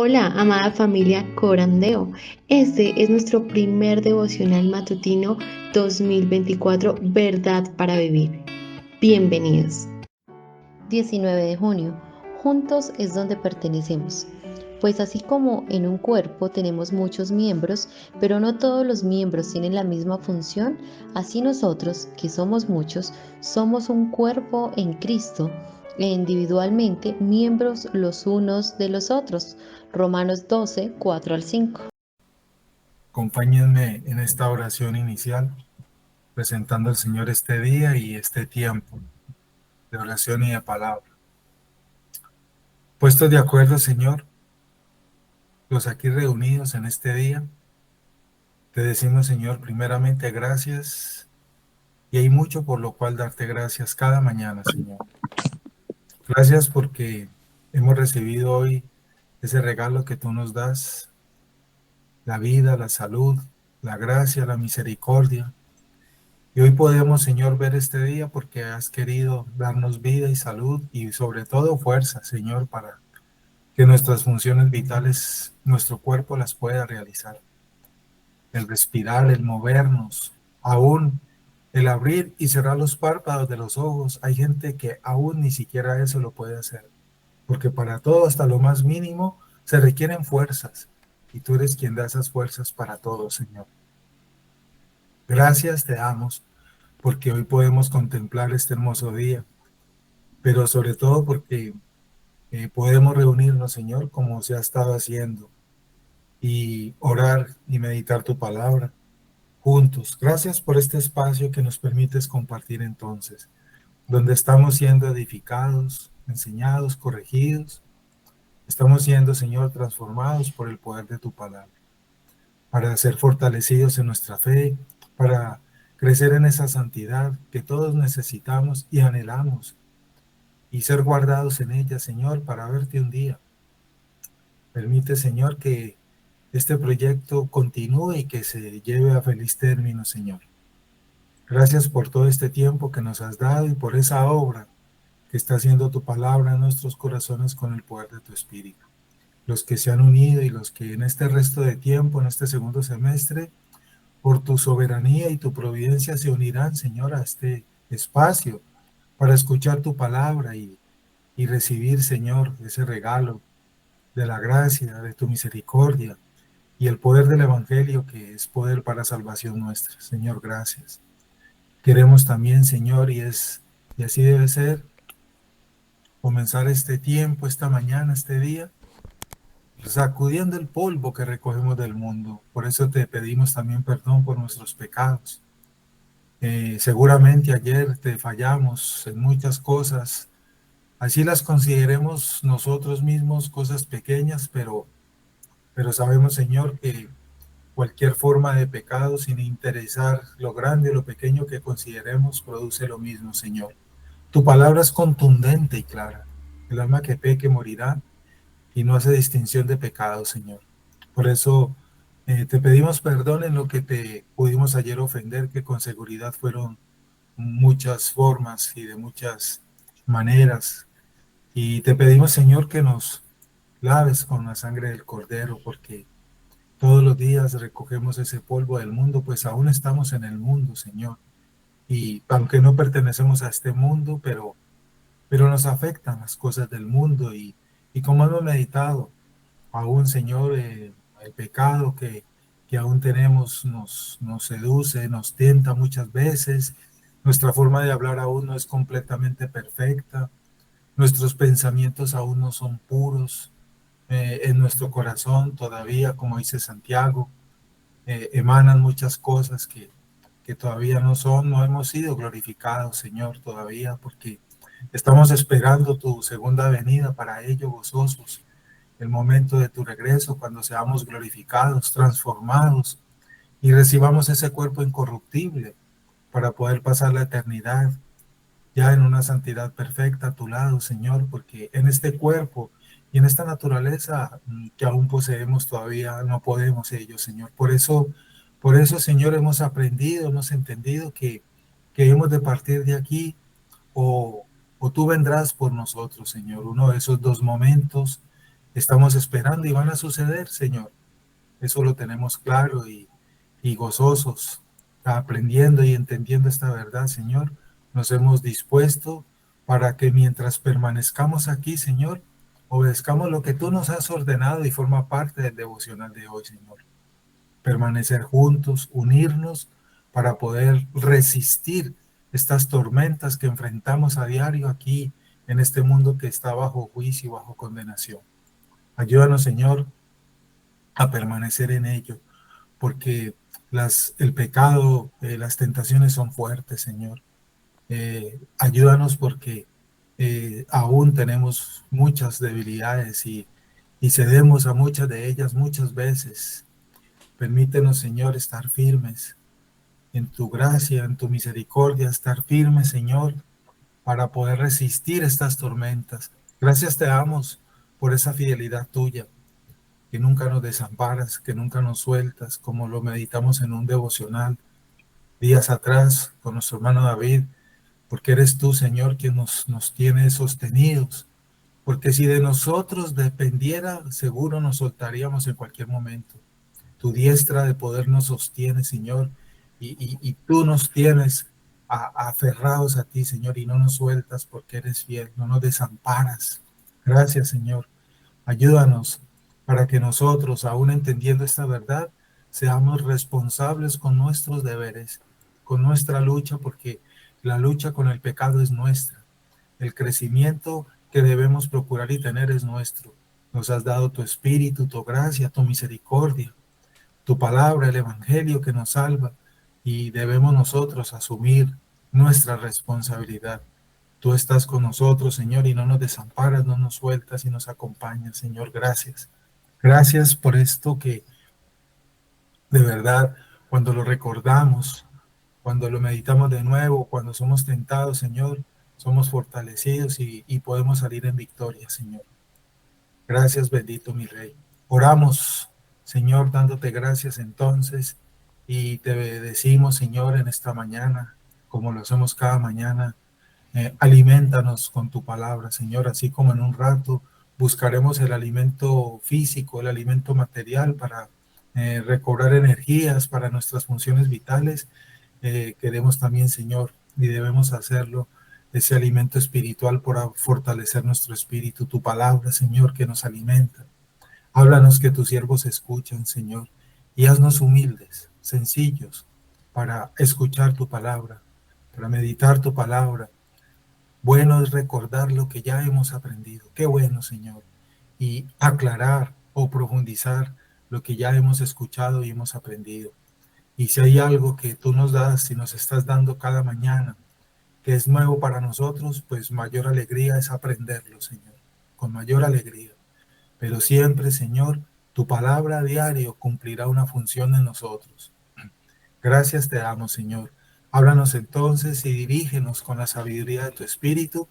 Hola, amada familia Corandeo. Este es nuestro primer devocional matutino 2024, Verdad para Vivir. Bienvenidos. 19 de junio. Juntos es donde pertenecemos. Pues así como en un cuerpo tenemos muchos miembros, pero no todos los miembros tienen la misma función, así nosotros, que somos muchos, somos un cuerpo en Cristo e individualmente miembros los unos de los otros. Romanos 12, 4 al 5. Acompáñenme en esta oración inicial, presentando al Señor este día y este tiempo de oración y de palabra. Puestos de acuerdo, Señor, los aquí reunidos en este día, te decimos, Señor, primeramente gracias, y hay mucho por lo cual darte gracias cada mañana, Señor. Gracias porque hemos recibido hoy ese regalo que tú nos das, la vida, la salud, la gracia, la misericordia. Y hoy podemos, Señor, ver este día porque has querido darnos vida y salud y sobre todo fuerza, Señor, para que nuestras funciones vitales, nuestro cuerpo las pueda realizar. El respirar, el movernos, aún el abrir y cerrar los párpados de los ojos. Hay gente que aún ni siquiera eso lo puede hacer, porque para todo, hasta lo más mínimo, se requieren fuerzas. Y tú eres quien da esas fuerzas para todo, Señor. Gracias te damos porque hoy podemos contemplar este hermoso día, pero sobre todo porque podemos reunirnos, Señor, como se ha estado haciendo, y orar y meditar tu palabra juntos. Gracias por este espacio que nos permites compartir entonces, donde estamos siendo edificados, enseñados, corregidos. Estamos siendo, Señor, transformados por el poder de tu palabra, para ser fortalecidos en nuestra fe, para crecer en esa santidad que todos necesitamos y anhelamos, y ser guardados en ella, Señor, para verte un día. Permite, Señor, que este proyecto continúe y que se lleve a feliz término, Señor. Gracias por todo este tiempo que nos has dado y por esa obra que está haciendo tu palabra en nuestros corazones con el poder de tu Espíritu. Los que se han unido y los que en este resto de tiempo, en este segundo semestre, por tu soberanía y tu providencia se unirán, Señor, a este espacio para escuchar tu palabra y recibir, Señor, ese regalo de la gracia, de tu misericordia y el poder del Evangelio, que es poder para salvación nuestra. Señor, gracias. Queremos también, Señor, y así debe ser, comenzar este tiempo, esta mañana, este día, sacudiendo el polvo que recogemos del mundo. Por eso te pedimos también perdón por nuestros pecados. Seguramente ayer te fallamos en muchas cosas, así las consideremos nosotros mismos cosas pequeñas, pero sabemos, Señor, que cualquier forma de pecado, sin interesar lo grande o lo pequeño que consideremos, produce lo mismo, Señor. Tu palabra es contundente y clara. El alma que peque morirá y no hace distinción de pecado, Señor. Por eso te pedimos perdón en lo que te pudimos ayer ofender, que con seguridad fueron muchas formas y de muchas maneras. Y te pedimos, Señor, que nos laves con la sangre del Cordero, porque todos los días recogemos ese polvo del mundo, pues aún estamos en el mundo, Señor. Y aunque no pertenecemos a este mundo, pero nos afectan las cosas del mundo. Y como hemos meditado, aún, Señor, el pecado que aún tenemos nos seduce, nos tienta muchas veces. Nuestra forma de hablar aún no es completamente perfecta. Nuestros pensamientos aún no son puros. En nuestro corazón todavía, como dice Santiago, emanan muchas cosas que todavía no son, no hemos sido glorificados, Señor, todavía, porque estamos esperando tu segunda venida para ello, gozosos, el momento de tu regreso, cuando seamos glorificados, transformados y recibamos ese cuerpo incorruptible para poder pasar la eternidad ya en una santidad perfecta a tu lado, Señor, porque en este cuerpo y en esta naturaleza que aún poseemos todavía no podemos ello, Señor. Por eso, Señor, hemos aprendido, hemos entendido que hemos de partir de aquí o tú vendrás por nosotros, Señor. Uno de esos dos momentos estamos esperando y van a suceder, Señor. Eso lo tenemos claro y gozosos, aprendiendo y entendiendo esta verdad, Señor. Nos hemos dispuesto para que mientras permanezcamos aquí, Señor, obedezcamos lo que tú nos has ordenado y forma parte del devocional de hoy, Señor. Permanecer juntos, unirnos para poder resistir estas tormentas que enfrentamos a diario aquí en este mundo que está bajo juicio y bajo condenación. Ayúdanos, Señor, a permanecer en ello, porque el pecado, las tentaciones son fuertes, Señor. Ayúdanos porque aún tenemos muchas debilidades y cedemos a muchas de ellas muchas veces. Permítenos, Señor, estar firmes en tu gracia, en tu misericordia, estar firmes, Señor, para poder resistir estas tormentas. Gracias te damos por esa fidelidad tuya, que nunca nos desamparas, que nunca nos sueltas, como lo meditamos en un devocional días atrás con nuestro hermano David, porque eres tú, Señor, quien nos tiene sostenidos, porque si de nosotros dependiera, seguro nos soltaríamos en cualquier momento. Tu diestra de poder nos sostiene, Señor, y tú nos tienes aferrados a ti, Señor, y no nos sueltas porque eres fiel, no nos desamparas. Gracias, Señor. Ayúdanos para que nosotros, aún entendiendo esta verdad, seamos responsables con nuestros deberes, con nuestra lucha, porque la lucha con el pecado es nuestra. El crecimiento que debemos procurar y tener es nuestro. Nos has dado tu espíritu, tu gracia, tu misericordia, tu palabra, el evangelio que nos salva, y debemos nosotros asumir nuestra responsabilidad. Tú estás con nosotros, Señor, y no nos desamparas, no nos sueltas y nos acompañas, Señor. Gracias. Gracias por esto que de verdad, cuando lo recordamos, cuando lo meditamos de nuevo, cuando somos tentados, Señor, somos fortalecidos y podemos salir en victoria, Señor. Gracias, bendito mi Rey. Oramos, Señor, dándote gracias entonces y te decimos, Señor, en esta mañana, como lo hacemos cada mañana, alimentanos con tu palabra, Señor, así como en un rato buscaremos el alimento físico, el alimento material para recobrar energías para nuestras funciones vitales. Queremos también, Señor, y debemos hacerlo, ese alimento espiritual para fortalecer nuestro espíritu, tu palabra, Señor, que nos alimenta. Háblanos que tus siervos escuchan, Señor, y haznos humildes, sencillos, para escuchar tu palabra, para meditar tu palabra. Bueno es recordar lo que ya hemos aprendido. Qué bueno, Señor. Y aclarar o profundizar lo que ya hemos escuchado y hemos aprendido. Y si hay algo que tú nos das y nos estás dando cada mañana, que es nuevo para nosotros, pues mayor alegría es aprenderlo, Señor. Con mayor alegría. Pero siempre, Señor, tu palabra a diario cumplirá una función en nosotros. Gracias te damos, Señor. Háblanos entonces y dirígenos con la sabiduría de tu Espíritu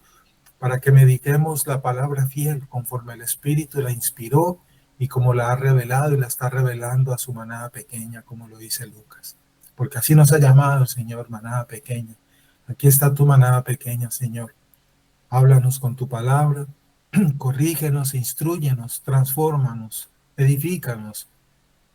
para que meditemos la palabra fiel conforme el Espíritu la inspiró y como la ha revelado y la está revelando a su manada pequeña, como lo dice Lucas. Porque así nos ha llamado el Señor, manada pequeña. Aquí está tu manada pequeña, Señor. Háblanos con tu palabra, corrígenos, instrúyenos, transfórmanos, edifícanos,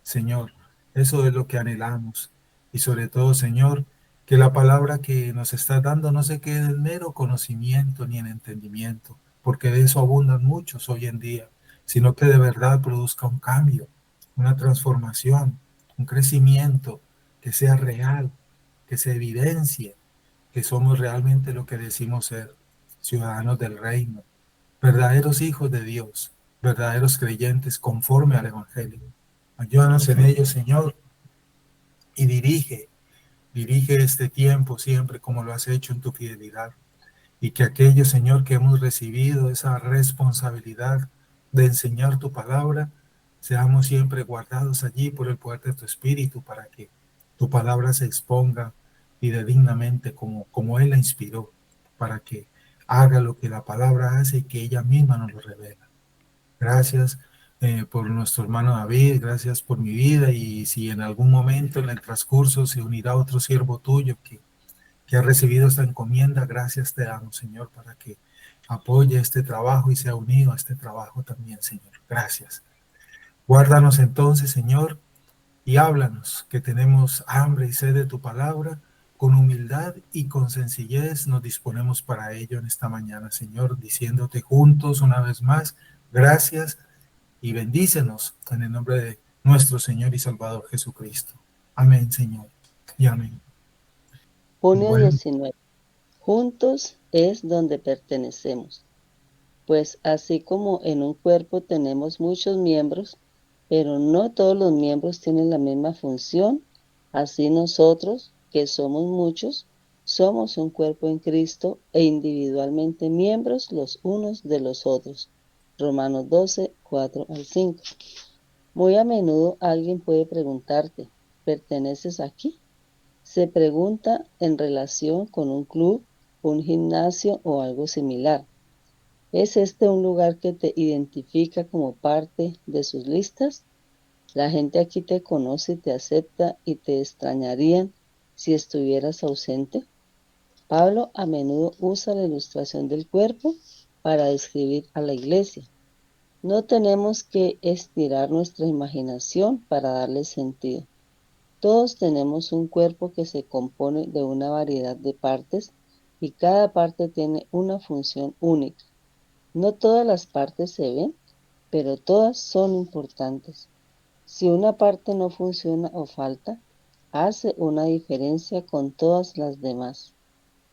Señor. Eso es lo que anhelamos. Y sobre todo, Señor, que la palabra que nos estás dando no se quede en mero conocimiento ni en entendimiento, porque de eso abundan muchos hoy en día, sino que de verdad produzca un cambio, una transformación, un crecimiento que sea real, que se evidencie que somos realmente lo que decimos ser, ciudadanos del reino, verdaderos hijos de Dios, verdaderos creyentes conforme al Evangelio. Ayúdanos en ello, Señor, y dirige este tiempo siempre como lo has hecho en tu fidelidad. Y que aquellos, Señor, que hemos recibido esa responsabilidad de enseñar tu palabra, seamos siempre guardados allí por el poder de tu Espíritu para que tu palabra se exponga fidedignamente como Él la inspiró, para que haga lo que la palabra hace y que ella misma nos lo revela. Gracias por nuestro hermano David, gracias por mi vida, y si en algún momento en el transcurso se unirá otro siervo tuyo que ha recibido esta encomienda, gracias te damos, Señor, para que apoye este trabajo y sea unido a este trabajo también, Señor. Gracias. Guárdanos entonces, Señor, y háblanos, que tenemos hambre y sed de tu palabra. Con humildad y con sencillez nos disponemos para ello en esta mañana, Señor, diciéndote juntos una vez más, gracias y bendícenos en el nombre de nuestro Señor y Salvador Jesucristo. Amén, Señor, y amén. Junio Bueno, 19. Juntos es donde pertenecemos. Pues así como en un cuerpo tenemos muchos miembros, pero no todos los miembros tienen la misma función, así nosotros, que somos muchos, somos un cuerpo en Cristo e individualmente miembros los unos de los otros. Romanos 12, 4 al 5. Muy a menudo alguien puede preguntarte, ¿perteneces aquí? Se pregunta en relación con un club, un gimnasio o algo similar. ¿Es este un lugar que te identifica como parte de sus listas? La gente aquí te conoce y te acepta y te extrañarían si estuvieras ausente. Pablo a menudo usa la ilustración del cuerpo para describir a la iglesia. No tenemos que estirar nuestra imaginación para darle sentido. Todos tenemos un cuerpo que se compone de una variedad de partes y cada parte tiene una función única. No todas las partes se ven, pero todas son importantes. Si una parte no funciona o falta, hace una diferencia con todas las demás.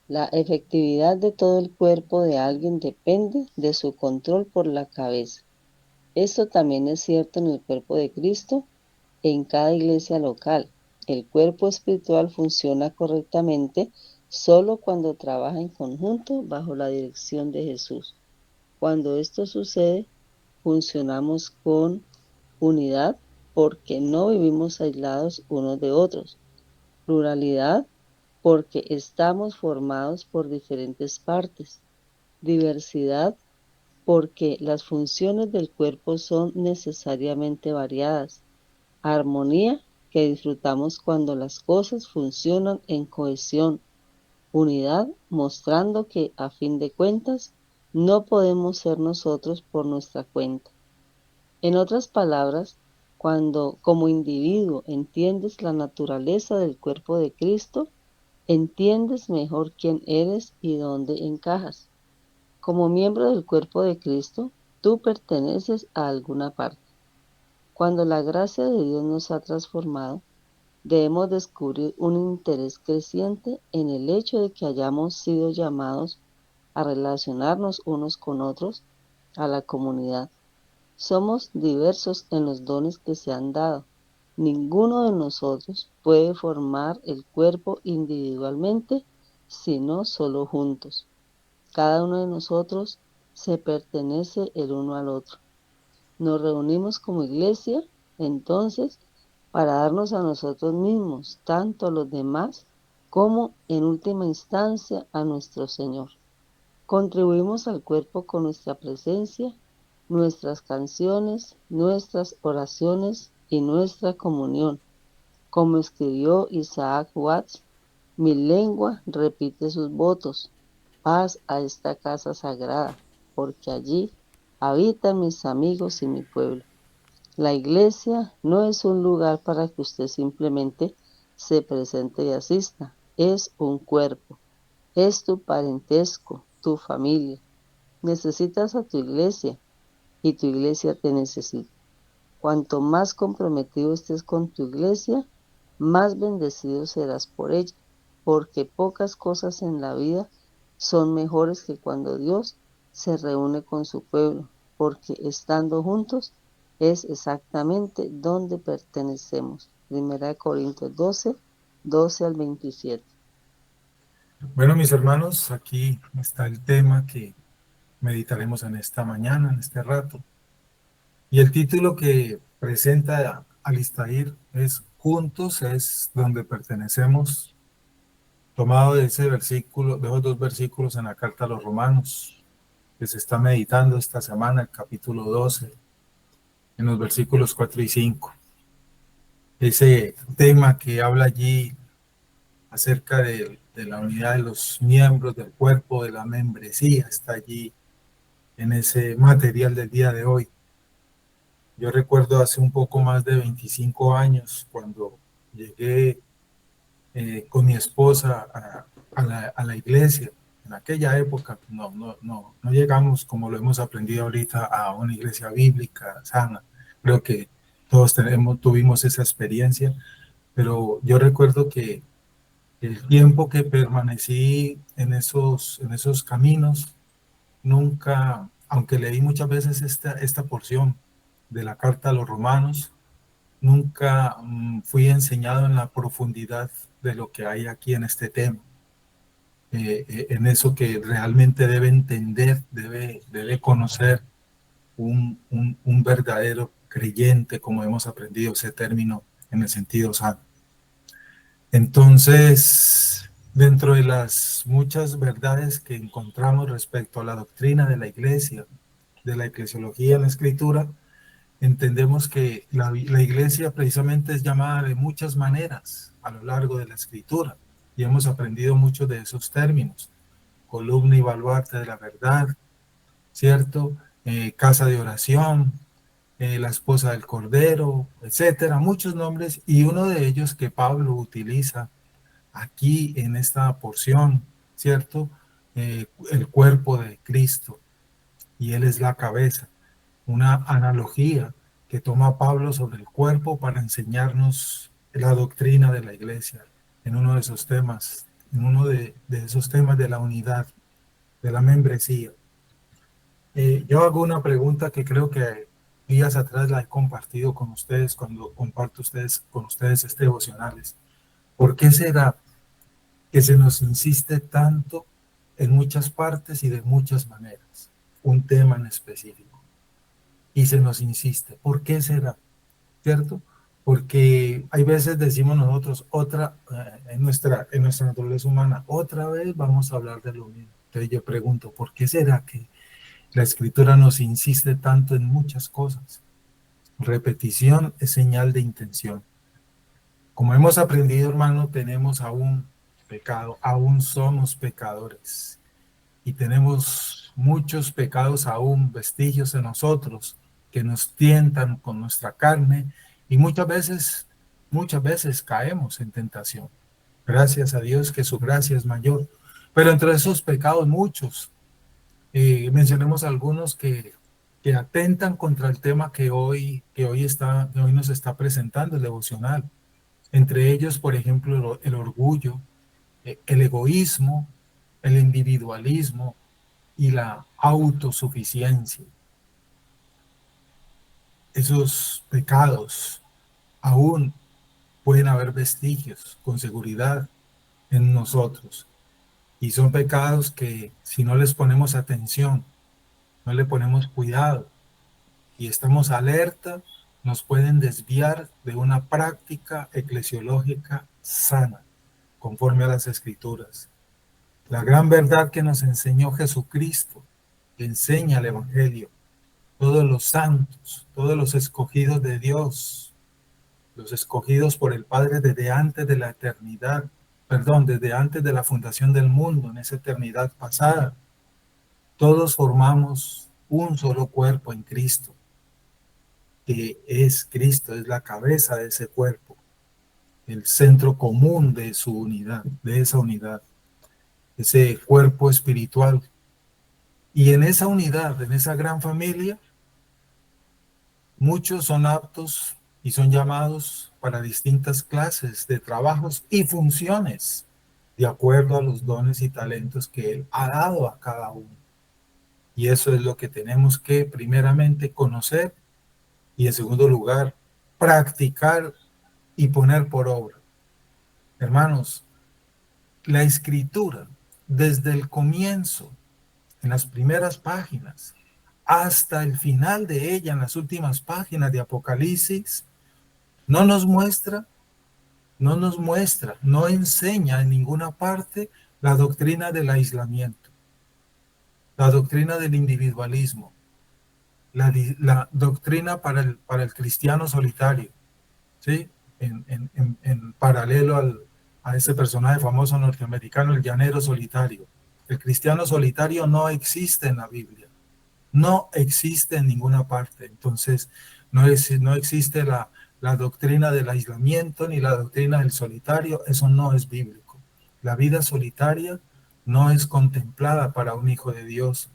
La efectividad de todo el cuerpo de alguien depende de su control por la cabeza. Esto también es cierto en el cuerpo de Cristo en cada iglesia local. El cuerpo espiritual funciona correctamente solo cuando trabaja en conjunto bajo la dirección de Jesús. Cuando esto sucede, funcionamos con unidad porque no vivimos aislados unos de otros. Pluralidad porque estamos formados por diferentes partes. Diversidad porque las funciones del cuerpo son necesariamente variadas. Armonía que disfrutamos cuando las cosas funcionan en cohesión. Unidad mostrando que, a fin de cuentas, no podemos ser nosotros por nuestra cuenta. En otras palabras, cuando como individuo entiendes la naturaleza del cuerpo de Cristo, entiendes mejor quién eres y dónde encajas. Como miembro del cuerpo de Cristo, tú perteneces a alguna parte. Cuando la gracia de Dios nos ha transformado, debemos descubrir un interés creciente en el hecho de que hayamos sido llamados a relacionarnos unos con otros, a la comunidad. Somos diversos en los dones que se han dado. Ninguno de nosotros puede formar el cuerpo individualmente, sino solo juntos. Cada uno de nosotros se pertenece el uno al otro. Nos reunimos como iglesia, entonces, para darnos a nosotros mismos, tanto a los demás como, en última instancia, a nuestro Señor. Contribuimos al cuerpo con nuestra presencia, nuestras canciones, nuestras oraciones y nuestra comunión. Como escribió Isaac Watts, mi lengua repite sus votos. Paz a esta casa sagrada, porque allí habitan mis amigos y mi pueblo. La iglesia no es un lugar para que usted simplemente se presente y asista. Es un cuerpo. Es tu parentesco, tu familia. Necesitas a tu iglesia y tu iglesia te necesita. Cuanto más comprometido estés con tu iglesia, más bendecido serás por ella, porque pocas cosas en la vida son mejores que cuando Dios se reúne con su pueblo, porque estando juntos es exactamente donde pertenecemos. Primera de Corintios 12, 12 al 27. bueno, mis hermanos, aquí está el tema que meditaremos en esta mañana, en este rato. Y el título que presenta Alistair es Juntos es donde pertenecemos, tomado de ese versículo, de esos dos versículos en la carta a los Romanos, que se está meditando esta semana, el capítulo 12, en los versículos 4 y 5. Ese tema que habla allí acerca de la unidad de los miembros del cuerpo, de la membresía, está allí en ese material del día de hoy. Yo recuerdo hace un poco más de 25 años cuando llegué con mi esposa a la iglesia. En aquella época no llegamos como lo hemos aprendido ahorita a una iglesia bíblica sana. Creo que todos tuvimos esa experiencia, pero yo recuerdo que el tiempo que permanecí en esos caminos, nunca, aunque leí muchas veces esta porción de la carta a los romanos, nunca fui enseñado en la profundidad de lo que hay aquí en este tema, en eso que realmente debe entender, debe conocer un verdadero creyente, como hemos aprendido ese término en el sentido sano. Entonces, dentro de las muchas verdades que encontramos respecto a la doctrina de la iglesia, de la eclesiología en la escritura, entendemos que la iglesia precisamente es llamada de muchas maneras a lo largo de la escritura y hemos aprendido muchos de esos términos: columna y baluarte de la verdad, ¿cierto? Casa de oración, la esposa del Cordero, etcétera, muchos nombres, y uno de ellos que Pablo utiliza aquí en esta porción, ¿cierto? El cuerpo de Cristo, y Él es la cabeza. Una analogía que toma Pablo sobre el cuerpo para enseñarnos la doctrina de la iglesia en uno de esos temas, en uno de esos temas de la unidad, de la membresía. Yo hago una pregunta que creo que días atrás la he compartido con ustedes cuando comparto con ustedes devocionales. ¿Por qué será que se nos insiste tanto en muchas partes y de muchas maneras un tema en específico? Y se nos insiste. ¿Por qué será? ¿Cierto? Porque hay veces decimos nosotros, en nuestra naturaleza humana, otra vez vamos a hablar de lo mismo. Entonces yo pregunto, ¿por qué será que la escritura nos insiste tanto en muchas cosas? Repetición es señal de intención. Como hemos aprendido, hermano, tenemos aún pecado, aún somos pecadores. Y tenemos muchos pecados aún, vestigios en nosotros, que nos tientan con nuestra carne, y muchas veces caemos en tentación. Gracias a Dios que su gracia es mayor. Pero entre esos pecados muchos, mencionemos algunos que atentan contra el tema que hoy nos está presentando el devocional. Entre ellos, por ejemplo, el orgullo, el egoísmo, el individualismo y la autosuficiencia. Esos pecados aún pueden haber vestigios con seguridad en nosotros. Y son pecados que, si no les ponemos atención, no le ponemos cuidado y estamos alerta, nos pueden desviar de una práctica eclesiológica sana, conforme a las Escrituras. La gran verdad que nos enseñó Jesucristo, que enseña el Evangelio, todos los santos, todos los escogidos de Dios, los escogidos por el Padre desde antes de la eternidad, desde antes de la fundación del mundo, en esa eternidad pasada. Todos formamos un solo cuerpo en Cristo, que es Cristo, es la cabeza de ese cuerpo, el centro común de su unidad, de esa unidad, ese cuerpo espiritual. Y en esa unidad, en esa gran familia, muchos son aptos y son llamados para distintas clases de trabajos y funciones, de acuerdo a los dones y talentos que Él ha dado a cada uno. Y eso es lo que tenemos que primeramente conocer y en segundo lugar practicar y poner por obra. Hermanos, la Escritura, desde el comienzo, en las primeras páginas, hasta el final de ella, en las últimas páginas de Apocalipsis, no enseña en ninguna parte la doctrina del aislamiento, la doctrina del individualismo, la doctrina para el cristiano solitario, ¿sí? En paralelo a ese personaje famoso norteamericano, el llanero solitario. El cristiano solitario no existe en la Biblia. No existe en ninguna parte. Entonces, no existe la doctrina del aislamiento ni la doctrina del solitario. Eso no es bíblico. La vida solitaria no es contemplada para un hijo de Dios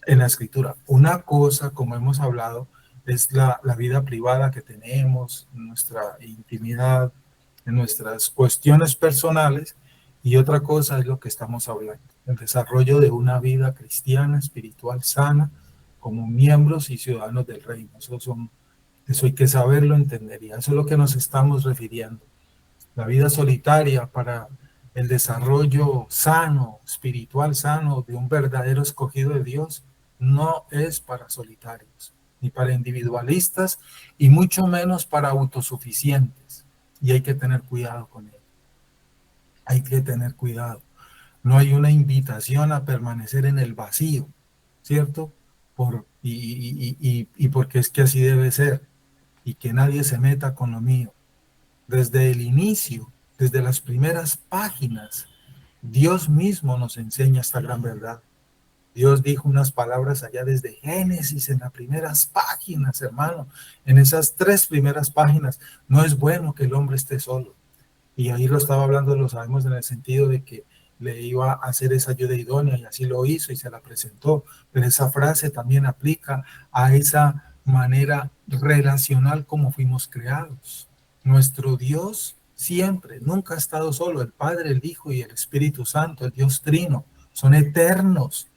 en la escritura. Una cosa, como hemos hablado, es la vida privada que tenemos, nuestra intimidad, en nuestras cuestiones personales, y otra cosa es lo que estamos hablando, el desarrollo de una vida cristiana, espiritual, sana, como miembros y ciudadanos del reino. Eso hay que saberlo, entender, y a eso es lo que nos estamos refiriendo. La vida solitaria para el desarrollo sano, espiritual sano, de un verdadero escogido de Dios, no es para solitarios, ni para individualistas, y mucho menos para autosuficientes. Y hay que tener cuidado con ello. Hay que tener cuidado. No hay una invitación a permanecer en el vacío, ¿cierto? Y porque es que así debe ser, y que nadie se meta con lo mío. Desde el inicio, desde las primeras páginas, Dios mismo nos enseña esta gran verdad. Dios dijo unas palabras allá desde Génesis, en las primeras páginas, hermano. En esas 3 primeras páginas, no es bueno que el hombre esté solo. Y ahí lo estaba hablando, lo sabemos en el sentido de que le iba a hacer esa ayuda idónea, y así lo hizo y se la presentó. Pero esa frase también aplica a esa manera relacional como fuimos creados. Nuestro Dios siempre, nunca ha estado solo. El Padre, el Hijo y el Espíritu Santo, el Dios Trino, son eternos.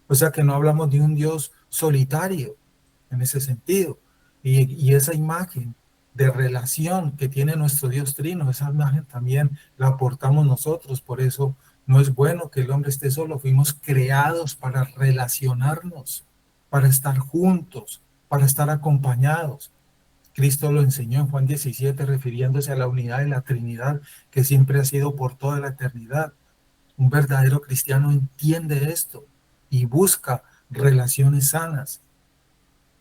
O sea que no hablamos de un Dios solitario en ese sentido. Y esa imagen de relación que tiene nuestro Dios Trino, esa imagen también la aportamos nosotros. Por eso no es bueno que el hombre esté solo. Fuimos creados para relacionarnos, para estar juntos, para estar acompañados. Cristo lo enseñó en Juan 17, refiriéndose a la unidad de la Trinidad que siempre ha sido por toda la eternidad. Un verdadero cristiano entiende esto y busca relaciones sanas.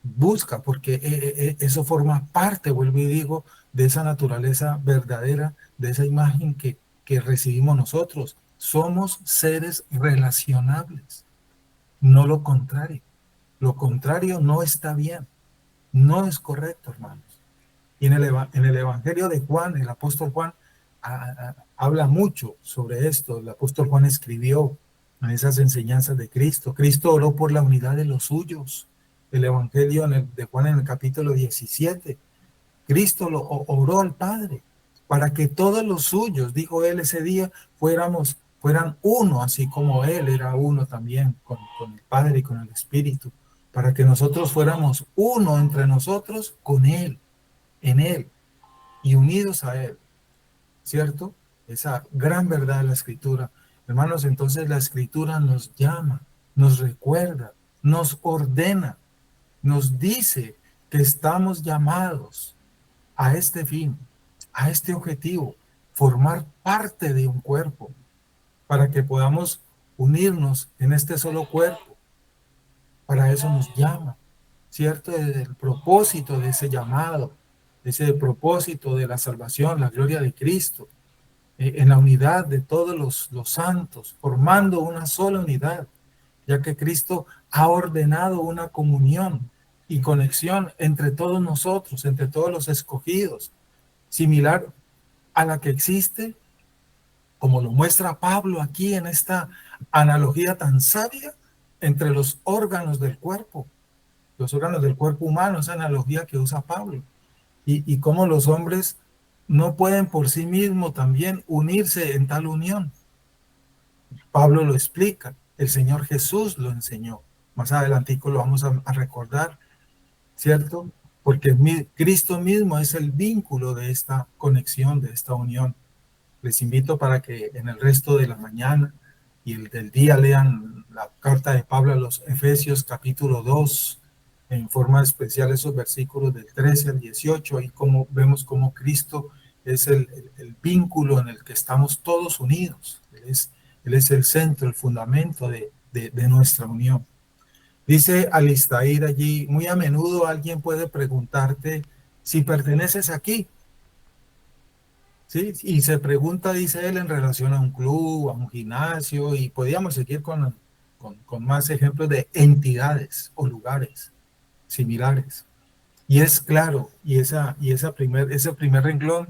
Busca, porque eso forma parte, vuelvo y digo, de esa naturaleza verdadera, de esa imagen que recibimos nosotros. Somos seres relacionables, no lo contrario. Lo contrario no está bien, no es correcto, hermanos. Y en el Evangelio de Juan, el apóstol Juan habla mucho sobre esto. El apóstol Juan escribió en esas enseñanzas de Cristo. Cristo oró por la unidad de los suyos. El Evangelio de Juan en el capítulo 17. Cristo oró al Padre para que todos los suyos, dijo él ese día, fueran uno, así como él era uno también con el Padre y con el Espíritu, para que nosotros fuéramos uno entre nosotros con él, en él y unidos a él, ¿cierto? Esa gran verdad de la Escritura. Hermanos, entonces la Escritura nos llama, nos recuerda, nos ordena, nos dice que estamos llamados a este fin, a este objetivo, formar parte de un cuerpo, para que podamos unirnos en este solo cuerpo. Para eso nos llama, ¿cierto? El propósito de ese llamado, ese propósito de la salvación, la gloria de Cristo, en la unidad de todos los santos, formando una sola unidad, ya que Cristo ha ordenado una comunión y conexión entre todos nosotros, entre todos los escogidos, similar a la que existe, como lo muestra Pablo aquí en esta analogía tan sabia, entre los órganos del cuerpo humano, esa analogía que usa Pablo, y cómo los hombres no pueden por sí mismos también unirse en tal unión. Pablo lo explica, el Señor Jesús lo enseñó. Más adelantico lo vamos a recordar, ¿cierto? Porque Cristo mismo es el vínculo de esta conexión, de esta unión. Les invito para que en el resto de la mañana y el del día lean la carta de Pablo a los Efesios capítulo 2, en forma especial esos versículos del 13 al 18, ahí como vemos cómo Cristo es el vínculo en el que estamos todos unidos. Él es el centro, el fundamento de nuestra unión. Dice Alistair allí, muy a menudo alguien puede preguntarte si perteneces aquí. ¿Sí? Y se pregunta, dice él, en relación a un club, a un gimnasio, y podíamos seguir con más ejemplos de entidades o lugares similares. Y es claro, ese primer renglón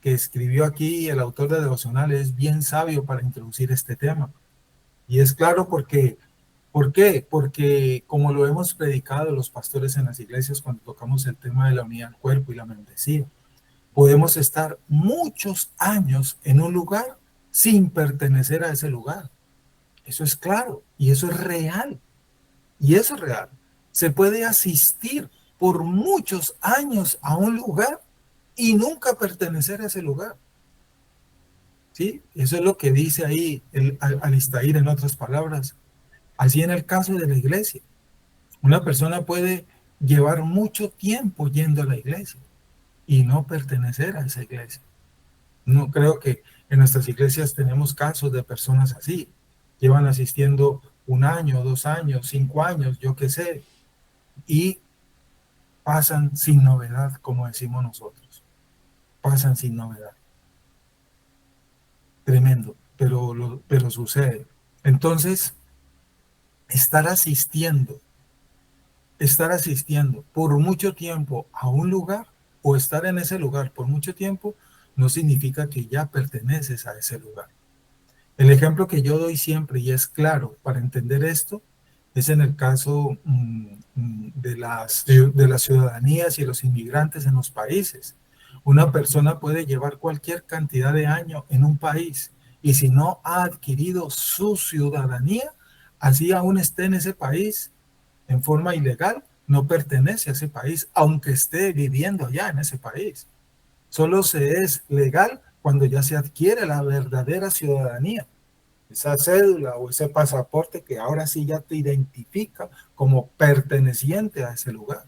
que escribió aquí el autor de Devocional es bien sabio para introducir este tema. Y es claro porque, ¿por qué? Porque como lo hemos predicado los pastores en las iglesias cuando tocamos el tema de la unidad del cuerpo y la membresía, podemos estar muchos años en un lugar sin pertenecer a ese lugar. Eso es claro y eso es real. Y eso es real. Se puede asistir por muchos años a un lugar y nunca pertenecer a ese lugar. ¿Sí? Eso es lo que dice ahí Alistair en otras palabras. Así en el caso de la iglesia. Una persona puede llevar mucho tiempo yendo a la iglesia y no pertenecer a esa iglesia. No creo que en nuestras iglesias tenemos casos de personas así. Llevan asistiendo 1 año, 2 años, 5 años, yo qué sé, y pasan sin novedad, como decimos nosotros. Pasan sin novedad. Tremendo, pero sucede. Entonces, estar asistiendo por mucho tiempo a un lugar o estar en ese lugar por mucho tiempo no significa que ya perteneces a ese lugar. El ejemplo que yo doy siempre, y es claro para entender esto, es en el caso de las ciudadanías y los inmigrantes en los países. Una persona puede llevar cualquier cantidad de años en un país y si no ha adquirido su ciudadanía, así aún esté en ese país en forma ilegal, no pertenece a ese país, aunque esté viviendo allá en ese país. Solo se es legal cuando ya se adquiere la verdadera ciudadanía. Esa cédula o ese pasaporte que ahora sí ya te identifica como perteneciente a ese lugar.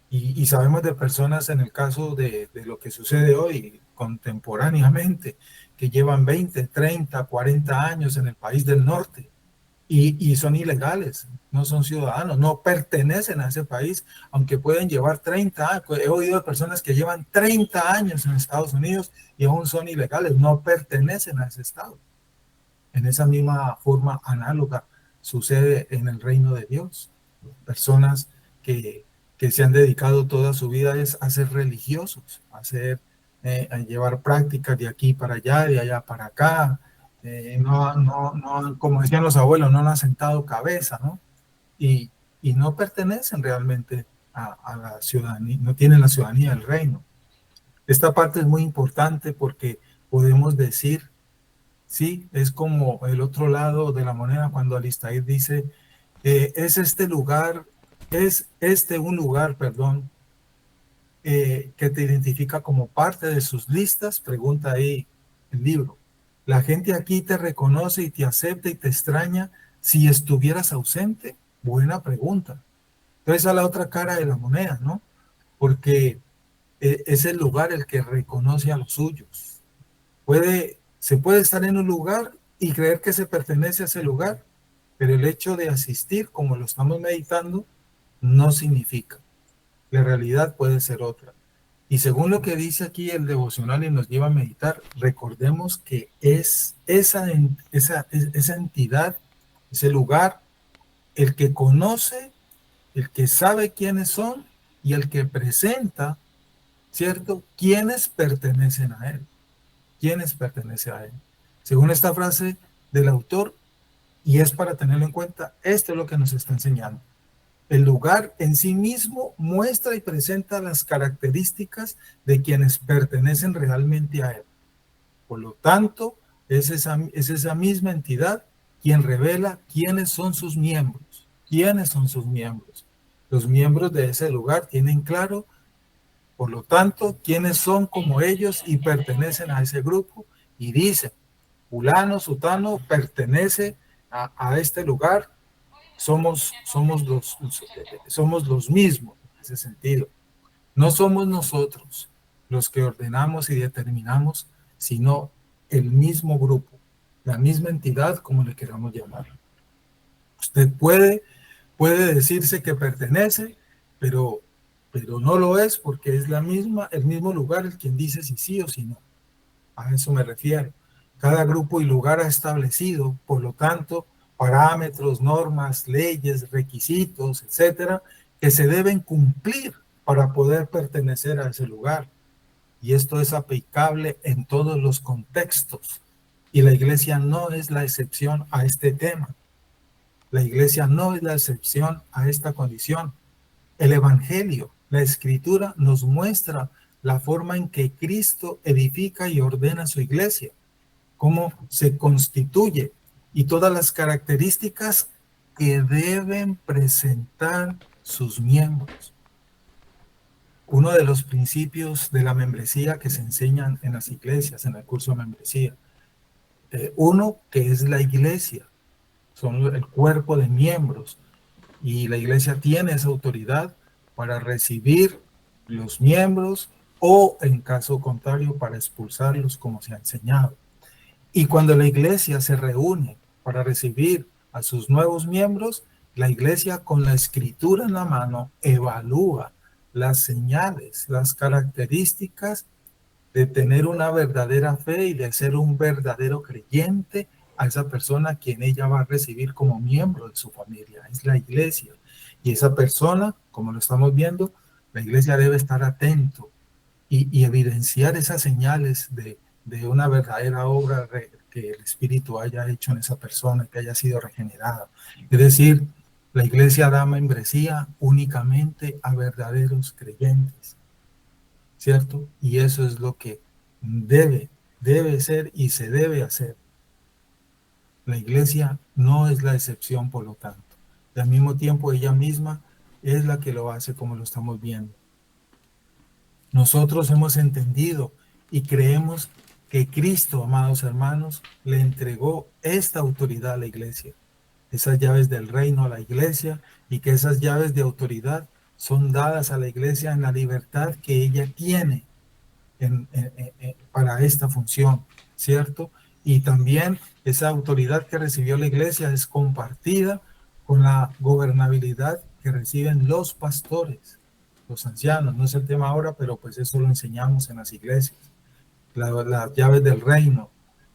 Y sabemos de personas en el caso de lo que sucede hoy contemporáneamente, que llevan 20, 30, 40 años en el país del norte y son ilegales, no son ciudadanos, no pertenecen a ese país, aunque pueden llevar 30 años. He oído de personas que llevan 30 años en Estados Unidos y aún son ilegales, no pertenecen a ese estado. En esa misma forma análoga sucede en el reino de Dios. Personas que se han dedicado toda su vida a ser religiosos, a llevar prácticas de aquí para allá, de allá para acá. No, como decían los abuelos, no han sentado cabeza, ¿no? Y no pertenecen realmente a la ciudadanía, no tienen la ciudadanía del reino. Esta parte es muy importante porque podemos decir, sí, es como el otro lado de la moneda cuando Alistair dice, es un lugar, perdón, que te identifica como parte de sus listas, pregunta ahí el libro. La gente aquí te reconoce y te acepta y te extraña si estuvieras ausente. Buena pregunta. Entonces a la otra cara de la moneda, ¿no? Porque es el lugar el que reconoce a los suyos. Se puede estar en un lugar y creer que se pertenece a ese lugar, pero el hecho de asistir, como lo estamos meditando, no significa. La realidad puede ser otra. Y según lo que dice aquí el devocional y nos lleva a meditar, recordemos que es esa entidad, ese lugar, el que conoce, el que sabe quiénes son y el que presenta, ¿cierto?, quiénes pertenecen a él. ¿Quiénes pertenecen a él? Según esta frase del autor, y es para tenerlo en cuenta, esto es lo que nos está enseñando. El lugar en sí mismo muestra y presenta las características de quienes pertenecen realmente a él. Por lo tanto, es esa misma entidad quien revela quiénes son sus miembros. ¿Quiénes son sus miembros? Los miembros de ese lugar tienen claro, por lo tanto, quiénes son como ellos y pertenecen a ese grupo y dicen, fulano, sutano pertenece a este lugar. Somos los mismos en ese sentido. No somos nosotros los que ordenamos y determinamos, sino el mismo grupo, la misma entidad, como le queramos llamar. Usted puede decirse que pertenece, pero no lo es porque es el mismo lugar el quien dice si sí o si no. A eso me refiero. Cada grupo y lugar ha establecido, por lo tanto, parámetros, normas, leyes, requisitos, etcétera, que se deben cumplir para poder pertenecer a ese lugar. Y esto es aplicable en todos los contextos. Y la iglesia no es la excepción a este tema. La iglesia no es la excepción a esta condición. El Evangelio, la Escritura, nos muestra la forma en que Cristo edifica y ordena su iglesia, cómo se constituye y todas las características que deben presentar sus miembros. Uno de los principios de la membresía que se enseñan en las iglesias, en el curso de membresía, uno que es la iglesia, son el cuerpo de miembros, y la iglesia tiene esa autoridad para recibir los miembros o, en caso contrario, para expulsarlos, como se ha enseñado. Y cuando la iglesia se reúne para recibir a sus nuevos miembros, la iglesia, con la Escritura en la mano, evalúa las señales, las características de tener una verdadera fe y de ser un verdadero creyente a esa persona a quien ella va a recibir como miembro de su familia. Es la iglesia. Y esa persona, como lo estamos viendo, la iglesia debe estar atento y evidenciar esas señales de una verdadera obra que el Espíritu haya hecho en esa persona, que haya sido regenerada. Es decir, la iglesia da membresía únicamente a verdaderos creyentes, ¿cierto? Y eso es lo que debe ser y se debe hacer. La iglesia no es la excepción, por lo tanto. Y al mismo tiempo ella misma es la que lo hace, como lo estamos viendo. Nosotros hemos entendido y creemos que Cristo, amados hermanos, le entregó esta autoridad a la iglesia, esas llaves del reino a la iglesia, y que esas llaves de autoridad son dadas a la iglesia en la libertad que ella tiene para esta función, ¿cierto? Y también esa autoridad que recibió la iglesia es compartida con la gobernabilidad que reciben los pastores, los ancianos. No es el tema ahora, pero pues eso lo enseñamos en las iglesias. Las llaves del reino,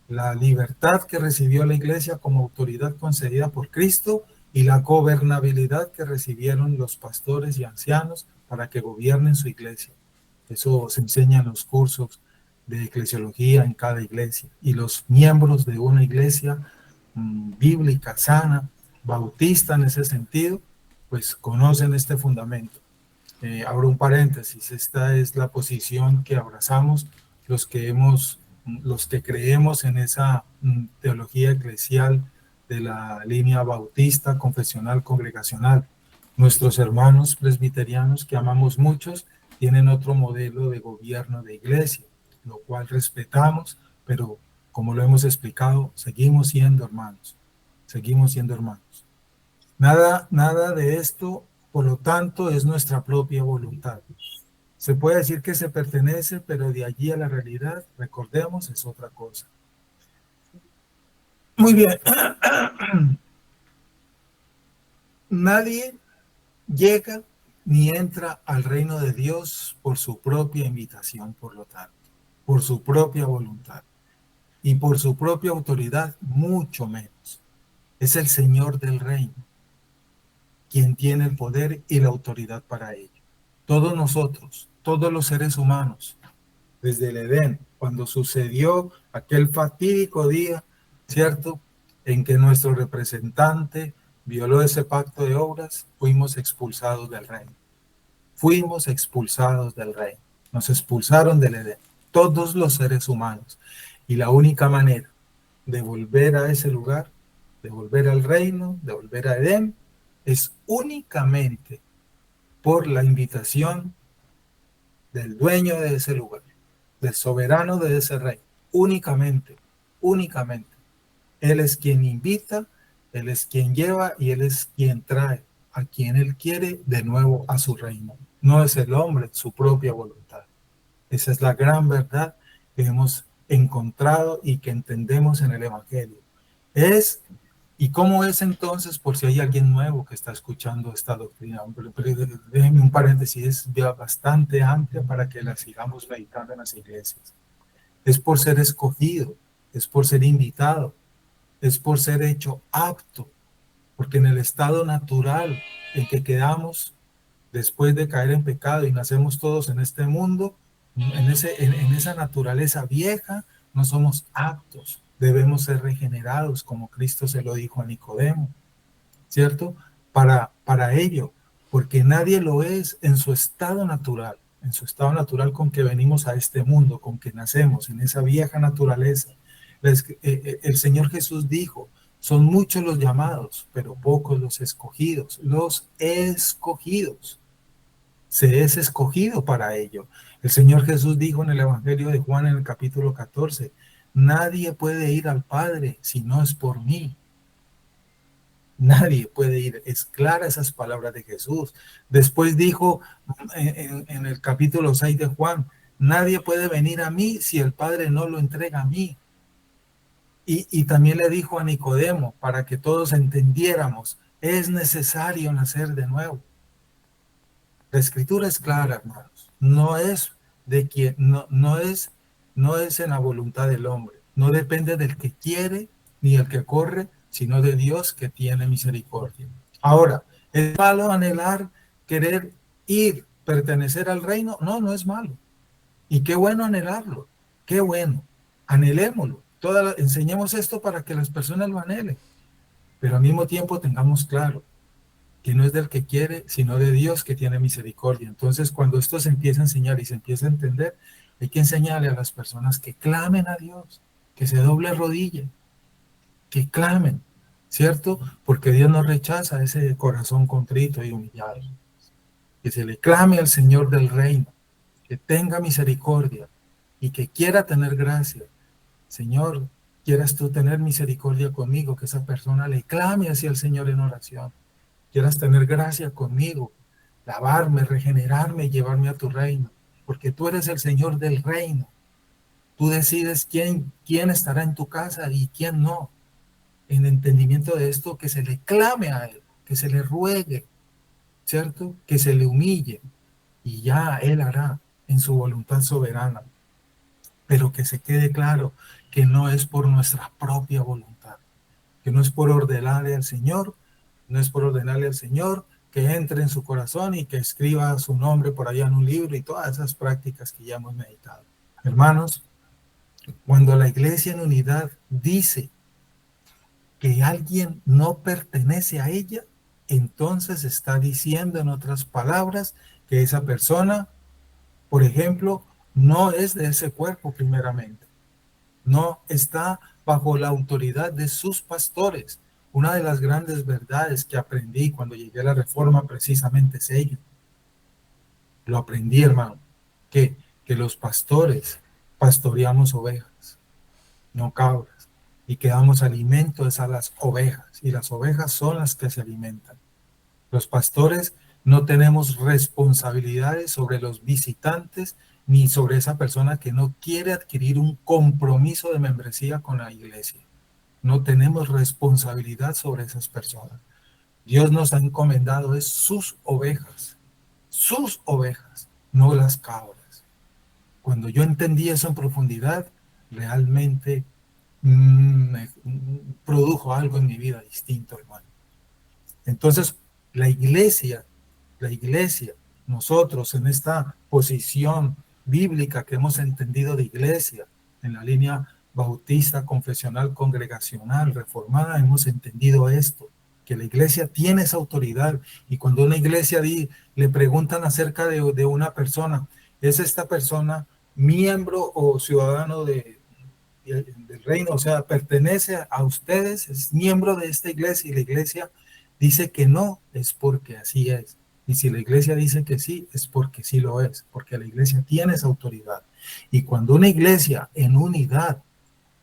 la libertad que recibió la iglesia como autoridad concedida por Cristo y la gobernabilidad que recibieron los pastores y ancianos para que gobiernen su iglesia. Eso se enseña en los cursos de eclesiología en cada iglesia. Y los miembros de una iglesia bíblica, sana, bautista en ese sentido, pues conocen este fundamento. Abro un paréntesis, esta es la posición que abrazamos los que creemos en esa teología eclesial de la línea bautista, confesional, congregacional. Nuestros hermanos presbiterianos, que amamos muchos, tienen otro modelo de gobierno de iglesia, lo cual respetamos, pero como lo hemos explicado, seguimos siendo hermanos, seguimos siendo hermanos. Nada de esto, por lo tanto, es nuestra propia voluntad. Se puede decir que se pertenece, pero de allí a la realidad, recordemos, es otra cosa. Muy bien. Nadie llega ni entra al reino de Dios por su propia invitación, por lo tanto, por su propia voluntad y por su propia autoridad, mucho menos. Es el Señor del reino quien tiene el poder y la autoridad para ello. Todos nosotros, todos los seres humanos, desde el Edén, cuando sucedió aquel fatídico día, ¿cierto?, en que nuestro representante violó ese pacto de obras, fuimos expulsados del reino. Fuimos expulsados del reino. Nos expulsaron del Edén, todos los seres humanos. Y la única manera de volver a ese lugar, de volver al reino, de volver a Edén, es únicamente por la invitación del dueño de ese lugar, del soberano de ese reino. Únicamente. Él es quien invita, Él es quien lleva y Él es quien trae a quien Él quiere de nuevo a su reino. No es el hombre, su propia voluntad. Esa es la gran verdad que hemos encontrado y que entendemos en el Evangelio. ¿Y cómo es entonces, por si hay alguien nuevo que está escuchando esta doctrina? Déjenme un paréntesis, es ya bastante amplia para que la sigamos meditando en las iglesias. Es por ser escogido, es por ser invitado, es por ser hecho apto, porque en el estado natural en que quedamos después de caer en pecado y nacemos todos en este mundo, en esa naturaleza vieja, no somos aptos, debemos ser regenerados, como Cristo se lo dijo a Nicodemo, ¿cierto? Para ello, porque nadie lo es en su estado natural con que venimos a este mundo, con que nacemos en esa vieja naturaleza. El Señor Jesús dijo, son muchos los llamados, pero pocos los escogidos. Los escogidos. Se es escogido para ello. El Señor Jesús dijo en el Evangelio de Juan en el capítulo 14, nadie puede ir al Padre si no es por mí. Nadie puede ir. Es clara esas palabras de Jesús. Después dijo en el capítulo 6 de Juan, nadie puede venir a mí si el Padre no lo entrega a mí. Y también le dijo a Nicodemo, para que todos entendiéramos, es necesario nacer de nuevo. La escritura es clara, hermanos. No es de quien, no es en la voluntad del hombre. No depende del que quiere ni el que corre, sino de Dios que tiene misericordia. Ahora, ¿es malo anhelar, querer ir, pertenecer al reino? No, no es malo. Y qué bueno anhelarlo. Qué bueno. Anhelémoslo. Enseñemos esto para que las personas lo anhelen. Pero al mismo tiempo tengamos claro que no es del que quiere, sino de Dios que tiene misericordia. Entonces, cuando esto se empieza a enseñar y se empieza a entender, hay que enseñarle a las personas que clamen a Dios, que se doble rodilla, que clamen, ¿cierto? Porque Dios no rechaza ese corazón contrito y humillado. Que se le clame al Señor del reino, que tenga misericordia y que quiera tener gracia. Señor, quieras tú tener misericordia conmigo, que esa persona le clame hacia el Señor en oración. Quieras tener gracia conmigo, lavarme, regenerarme y llevarme a tu reino, porque tú eres el Señor del reino. Tú decides quién estará en tu casa y quién no. En entendimiento de esto, que se le clame a Él, que se le ruegue, ¿cierto? Que se le humille y ya Él hará en su voluntad soberana. Pero que se quede claro que no es por nuestra propia voluntad, que no es por ordenarle al Señor, no es por ordenarle al Señor que entre en su corazón y que escriba su nombre por allá en un libro y todas esas prácticas que ya hemos meditado. Hermanos, cuando la iglesia en unidad dice que alguien no pertenece a ella, entonces está diciendo en otras palabras que esa persona, por ejemplo, no es de ese cuerpo primeramente. No está bajo la autoridad de sus pastores. Una de las grandes verdades que aprendí cuando llegué a la Reforma precisamente es ello. Lo aprendí, hermano, que los pastores pastoreamos ovejas, no cabras, y que damos alimentos a las ovejas, y las ovejas son las que se alimentan. Los pastores no tenemos responsabilidades sobre los visitantes ni sobre esa persona que no quiere adquirir un compromiso de membresía con la iglesia. No tenemos responsabilidad sobre esas personas. Dios nos ha encomendado es sus ovejas, no las cabras. Cuando yo entendí eso en profundidad, realmente me produjo algo en mi vida distinto, hermano. Entonces, la iglesia, nosotros en esta posición bíblica que hemos entendido de iglesia, en la línea bautista, confesional, congregacional, reformada, hemos entendido esto, que la iglesia tiene esa autoridad. Y cuando una iglesia le preguntan acerca de una persona, ¿es esta persona miembro o ciudadano del reino? O sea, ¿pertenece a ustedes? ¿Es miembro de esta iglesia? Y la iglesia dice que no, es porque así es. Y si la iglesia dice que sí, es porque sí lo es, porque la iglesia tiene esa autoridad. Y cuando una iglesia en unidad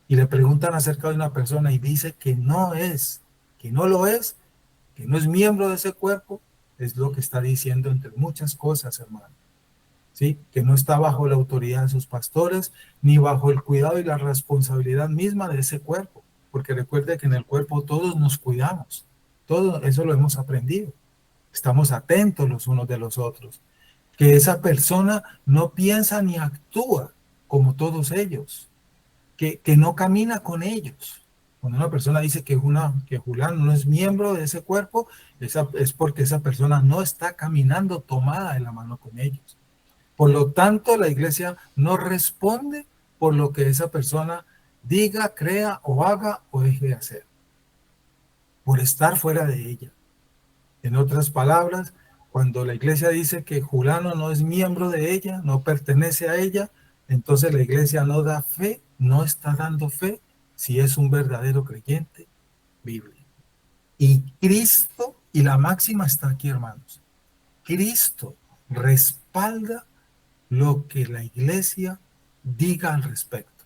y le preguntan acerca de una persona y dice que no es, que no lo es, que no es miembro de ese cuerpo, es lo que está diciendo entre muchas cosas, hermano. ¿Sí? Que no está bajo la autoridad de sus pastores, ni bajo el cuidado y la responsabilidad misma de ese cuerpo. Porque recuerde que en el cuerpo todos nos cuidamos. Todo eso lo hemos aprendido. Estamos atentos los unos de los otros. Que esa persona no piensa ni actúa como todos ellos. Que no camina con ellos. Cuando una persona dice que fulano no es miembro de ese cuerpo, es porque esa persona no está caminando tomada de la mano con ellos. Por lo tanto, la iglesia no responde por lo que esa persona diga, crea o haga o deje de hacer, por estar fuera de ella. En otras palabras, cuando la iglesia dice que fulano no es miembro de ella, no pertenece a ella, entonces la iglesia no da fe, no está dando fe si es un verdadero creyente bíblico. Y Cristo, y la máxima está aquí, hermanos, Cristo respalda lo que la iglesia diga al respecto.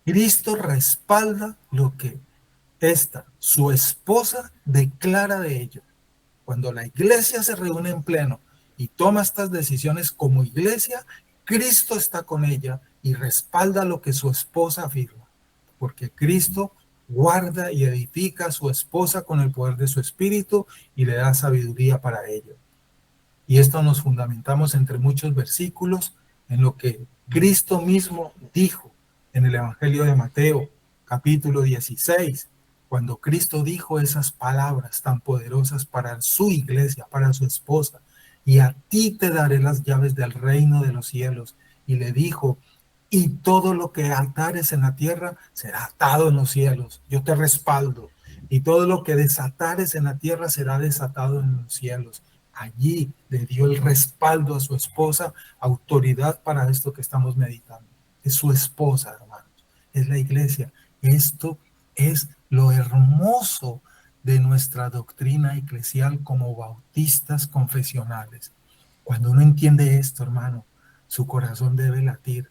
Cristo respalda lo que su esposa, declara de ello. Cuando la iglesia se reúne en pleno y toma estas decisiones como iglesia, Cristo está con ella y respalda lo que su esposa afirma, porque Cristo guarda y edifica a su esposa con el poder de su espíritu y le da sabiduría para ello. Y esto nos fundamentamos entre muchos versículos en lo que Cristo mismo dijo en el Evangelio de Mateo, capítulo 16, cuando Cristo dijo esas palabras tan poderosas para su iglesia, para su esposa, y a ti te daré las llaves del reino de los cielos. Y le dijo, y todo lo que atares en la tierra será atado en los cielos. Yo te respaldo. Y todo lo que desatares en la tierra será desatado en los cielos. Allí le dio el respaldo a su esposa, autoridad para esto que estamos meditando. Es su esposa, hermanos. Es la iglesia. Esto es lo hermoso de nuestra doctrina eclesial como bautistas confesionales. Cuando uno entiende esto, hermano, su corazón debe latir.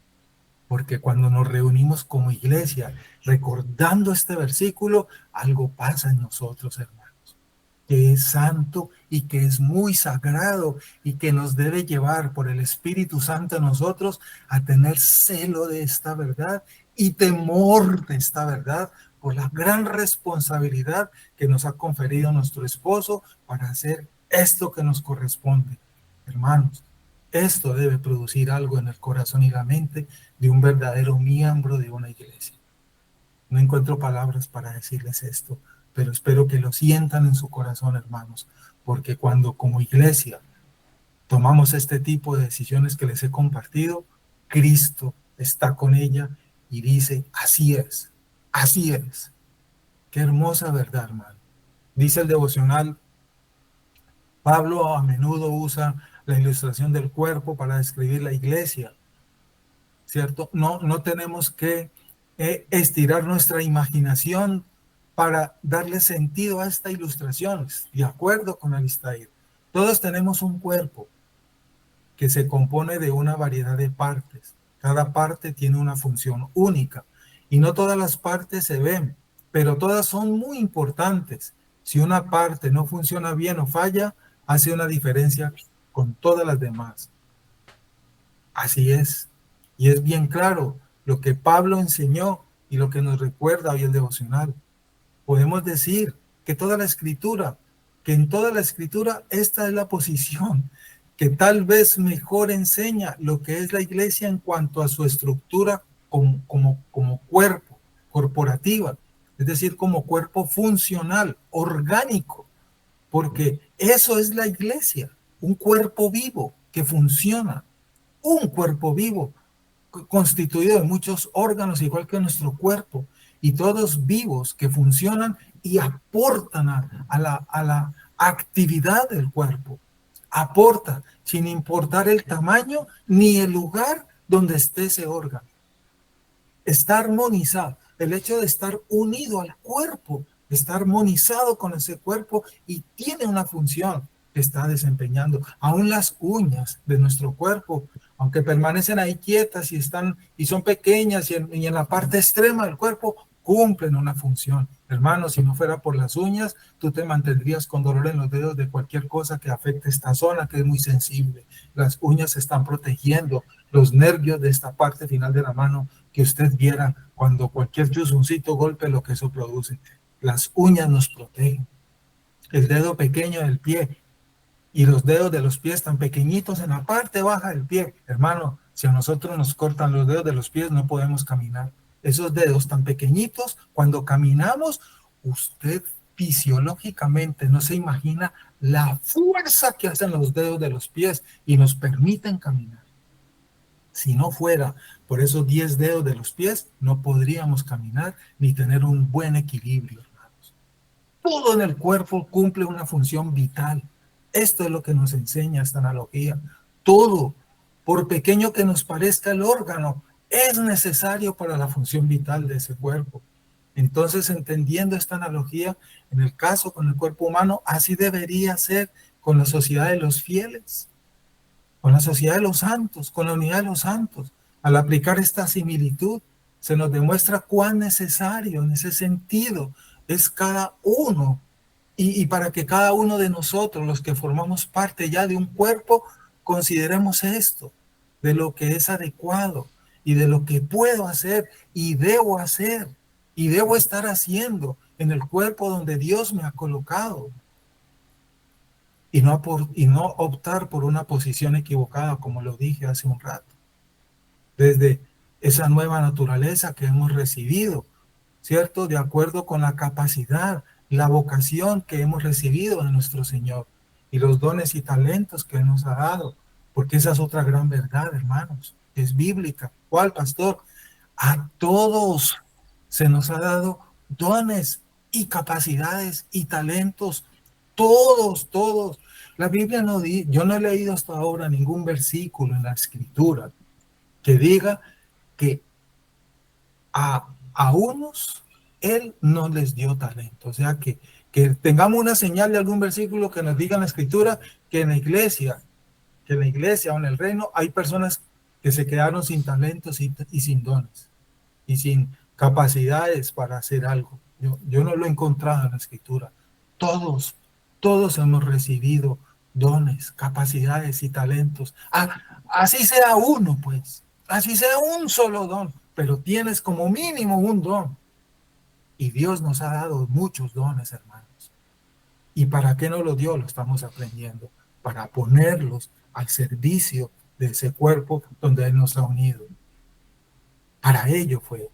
Porque cuando nos reunimos como iglesia, recordando este versículo, algo pasa en nosotros, hermanos, que es santo y que es muy sagrado y que nos debe llevar por el Espíritu Santo en nosotros a tener celo de esta verdad y temor de esta verdad por la gran responsabilidad que nos ha conferido nuestro esposo para hacer esto que nos corresponde. Hermanos, esto debe producir algo en el corazón y la mente de un verdadero miembro de una iglesia. No encuentro palabras para decirles esto, pero espero que lo sientan en su corazón, hermanos, porque cuando como iglesia tomamos este tipo de decisiones que les he compartido, Cristo está con ella y dice, así es, así es. Qué hermosa verdad, hermano. Dice el devocional, Pablo a menudo usa la ilustración del cuerpo para describir la iglesia, ¿cierto? No tenemos que estirar nuestra imaginación para darle sentido a esta ilustración, de acuerdo con Alistair. Todos tenemos un cuerpo que se compone de una variedad de partes. Cada parte tiene una función única y no todas las partes se ven, pero todas son muy importantes. Si una parte no funciona bien o falla, hace una diferencia con todas las demás. Así es. Y es bien claro lo que Pablo enseñó y lo que nos recuerda hoy el devocional. Podemos decir que en toda la escritura, esta es la posición que tal vez mejor enseña lo que es la iglesia en cuanto a su estructura como cuerpo, corporativa, es decir, como cuerpo funcional, orgánico, porque eso es la iglesia, un cuerpo vivo que funciona, un cuerpo vivo constituido de muchos órganos, igual que nuestro cuerpo, y todos vivos que funcionan y aportan a la actividad del cuerpo. Aporta, sin importar el tamaño ni el lugar donde esté ese órgano. Está armonizado. El hecho de estar unido al cuerpo, está armonizado con ese cuerpo y tiene una función que está desempeñando. Aún las uñas de nuestro cuerpo, aunque permanecen ahí quietas y son pequeñas y en la parte extrema del cuerpo, cumplen una función. Hermano, si no fuera por las uñas, tú te mantendrías con dolor en los dedos de cualquier cosa que afecte esta zona, que es muy sensible. Las uñas están protegiendo los nervios de esta parte final de la mano que usted viera cuando cualquier chuzoncito golpe lo que eso produce. Las uñas nos protegen. El dedo pequeño del pie y los dedos de los pies tan pequeñitos en la parte baja del pie. Hermano, si a nosotros nos cortan los dedos de los pies, no podemos caminar. esos dedos tan pequeñitos, cuando caminamos, usted fisiológicamente no se imagina la fuerza que hacen los dedos de los pies y nos permiten caminar. Si no fuera por esos 10 dedos de los pies, no podríamos caminar ni tener un buen equilibrio, hermanos. Todo en el cuerpo cumple una función vital. Esto es lo que nos enseña esta analogía. Todo, por pequeño que nos parezca el órgano, es necesario para la función vital de ese cuerpo. Entonces, entendiendo esta analogía, en el caso con el cuerpo humano, así debería ser con la sociedad de los fieles, con la sociedad de los santos, con la unidad de los santos. Al aplicar esta similitud, se nos demuestra cuán necesario en ese sentido es cada uno, y para que cada uno de nosotros, los que formamos parte ya de un cuerpo, consideremos esto, de lo que es adecuado y de lo que puedo hacer y debo estar haciendo en el cuerpo donde Dios me ha colocado. Y no optar por una posición equivocada, como lo dije hace un rato. Desde esa nueva naturaleza que hemos recibido, ¿cierto? De acuerdo con la capacidad, la vocación que hemos recibido de nuestro Señor y los dones y talentos que Él nos ha dado. Porque esa es otra gran verdad, hermanos, es bíblica. ¿Cuál, pastor? A todos se nos ha dado dones y capacidades y talentos. Todos. La Biblia no dice, yo no he leído hasta ahora ningún versículo en la Escritura que diga que a unos Él no les dio talento. O sea, que tengamos una señal de algún versículo que nos diga en la Escritura que en la iglesia o en el reino hay personas que se quedaron sin talentos y sin dones y sin capacidades para hacer algo. Yo no lo he encontrado en la Escritura. Todos hemos recibido dones, capacidades y talentos. Así sea uno, pues. Así sea un solo don, pero tienes como mínimo un don. Y Dios nos ha dado muchos dones, hermanos. ¿Y para qué nos lo dio? Lo estamos aprendiendo. Para ponerlos al servicio de ese cuerpo donde Él nos ha unido. Para ello fue.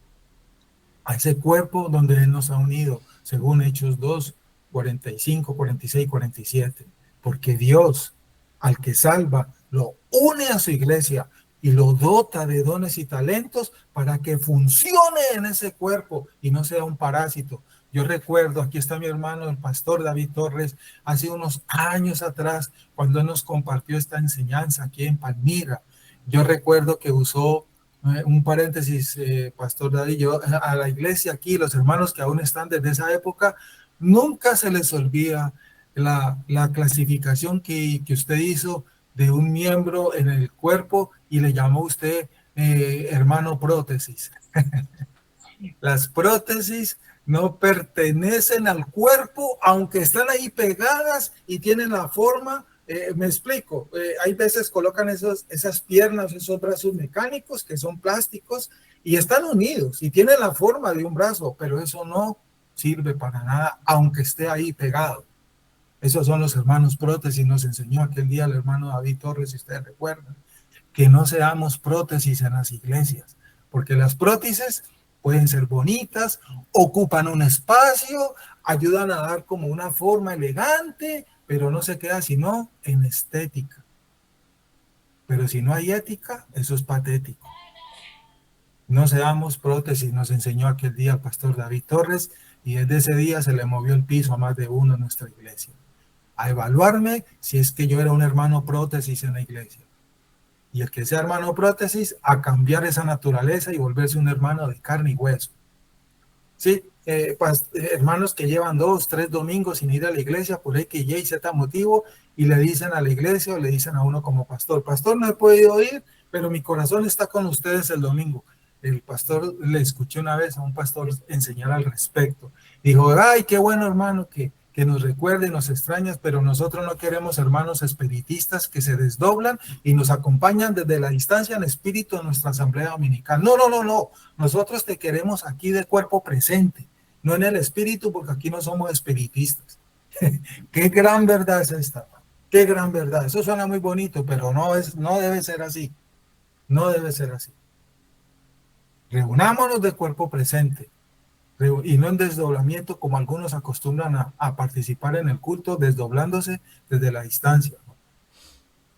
A ese cuerpo donde Él nos ha unido, según Hechos 2, 45, 46, 47. Porque Dios, al que salva, lo une a su iglesia y lo dota de dones y talentos para que funcione en ese cuerpo y no sea un parásito. Yo recuerdo, aquí está mi hermano, el pastor David Torres, hace unos años atrás, cuando él nos compartió esta enseñanza aquí en Palmira. Yo recuerdo que usó un paréntesis, pastor David, yo a la iglesia aquí, los hermanos que aún están desde esa época, nunca se les olvida la clasificación que usted hizo de un miembro en el cuerpo y le llamó usted hermano prótesis. Las prótesis no pertenecen al cuerpo, aunque están ahí pegadas y tienen la forma. Me explico, hay veces colocan esas piernas, esos brazos mecánicos que son plásticos y están unidos y tienen la forma de un brazo, pero eso no sirve para nada, aunque esté ahí pegado. Esos son los hermanos prótesis. Nos enseñó aquel día el hermano David Torres, si ustedes recuerdan, que no seamos prótesis en las iglesias, porque las prótesis pueden ser bonitas, ocupan un espacio, ayudan a dar como una forma elegante, pero no se queda sino en estética. Pero si no hay ética, eso es patético. No seamos prótesis, nos enseñó aquel día el pastor David Torres, y desde ese día se le movió el piso a más de uno en nuestra iglesia. A evaluarme si es que yo era un hermano prótesis en la iglesia. Y el que sea hermano prótesis, a cambiar esa naturaleza y volverse un hermano de carne y hueso. Sí, hermanos que llevan 2, 3 domingos sin ir a la iglesia por X, Y, Z motivo, y le dicen a la iglesia o le dicen a uno como pastor, no he podido ir, pero mi corazón está con ustedes el domingo. El pastor, le escuché una vez a un pastor enseñar al respecto. Dijo, ay, qué bueno hermano que nos recuerde, nos extrañas, pero nosotros no queremos hermanos espiritistas que se desdoblan y nos acompañan desde la distancia en espíritu en nuestra asamblea dominical. No. Nosotros te queremos aquí de cuerpo presente, no en el espíritu, porque aquí no somos espiritistas. Qué gran verdad es esta. Qué gran verdad. Eso suena muy bonito, pero no debe ser así. No debe ser así. Reunámonos de cuerpo presente y no en desdoblamiento como algunos acostumbran a participar en el culto, desdoblándose desde la distancia.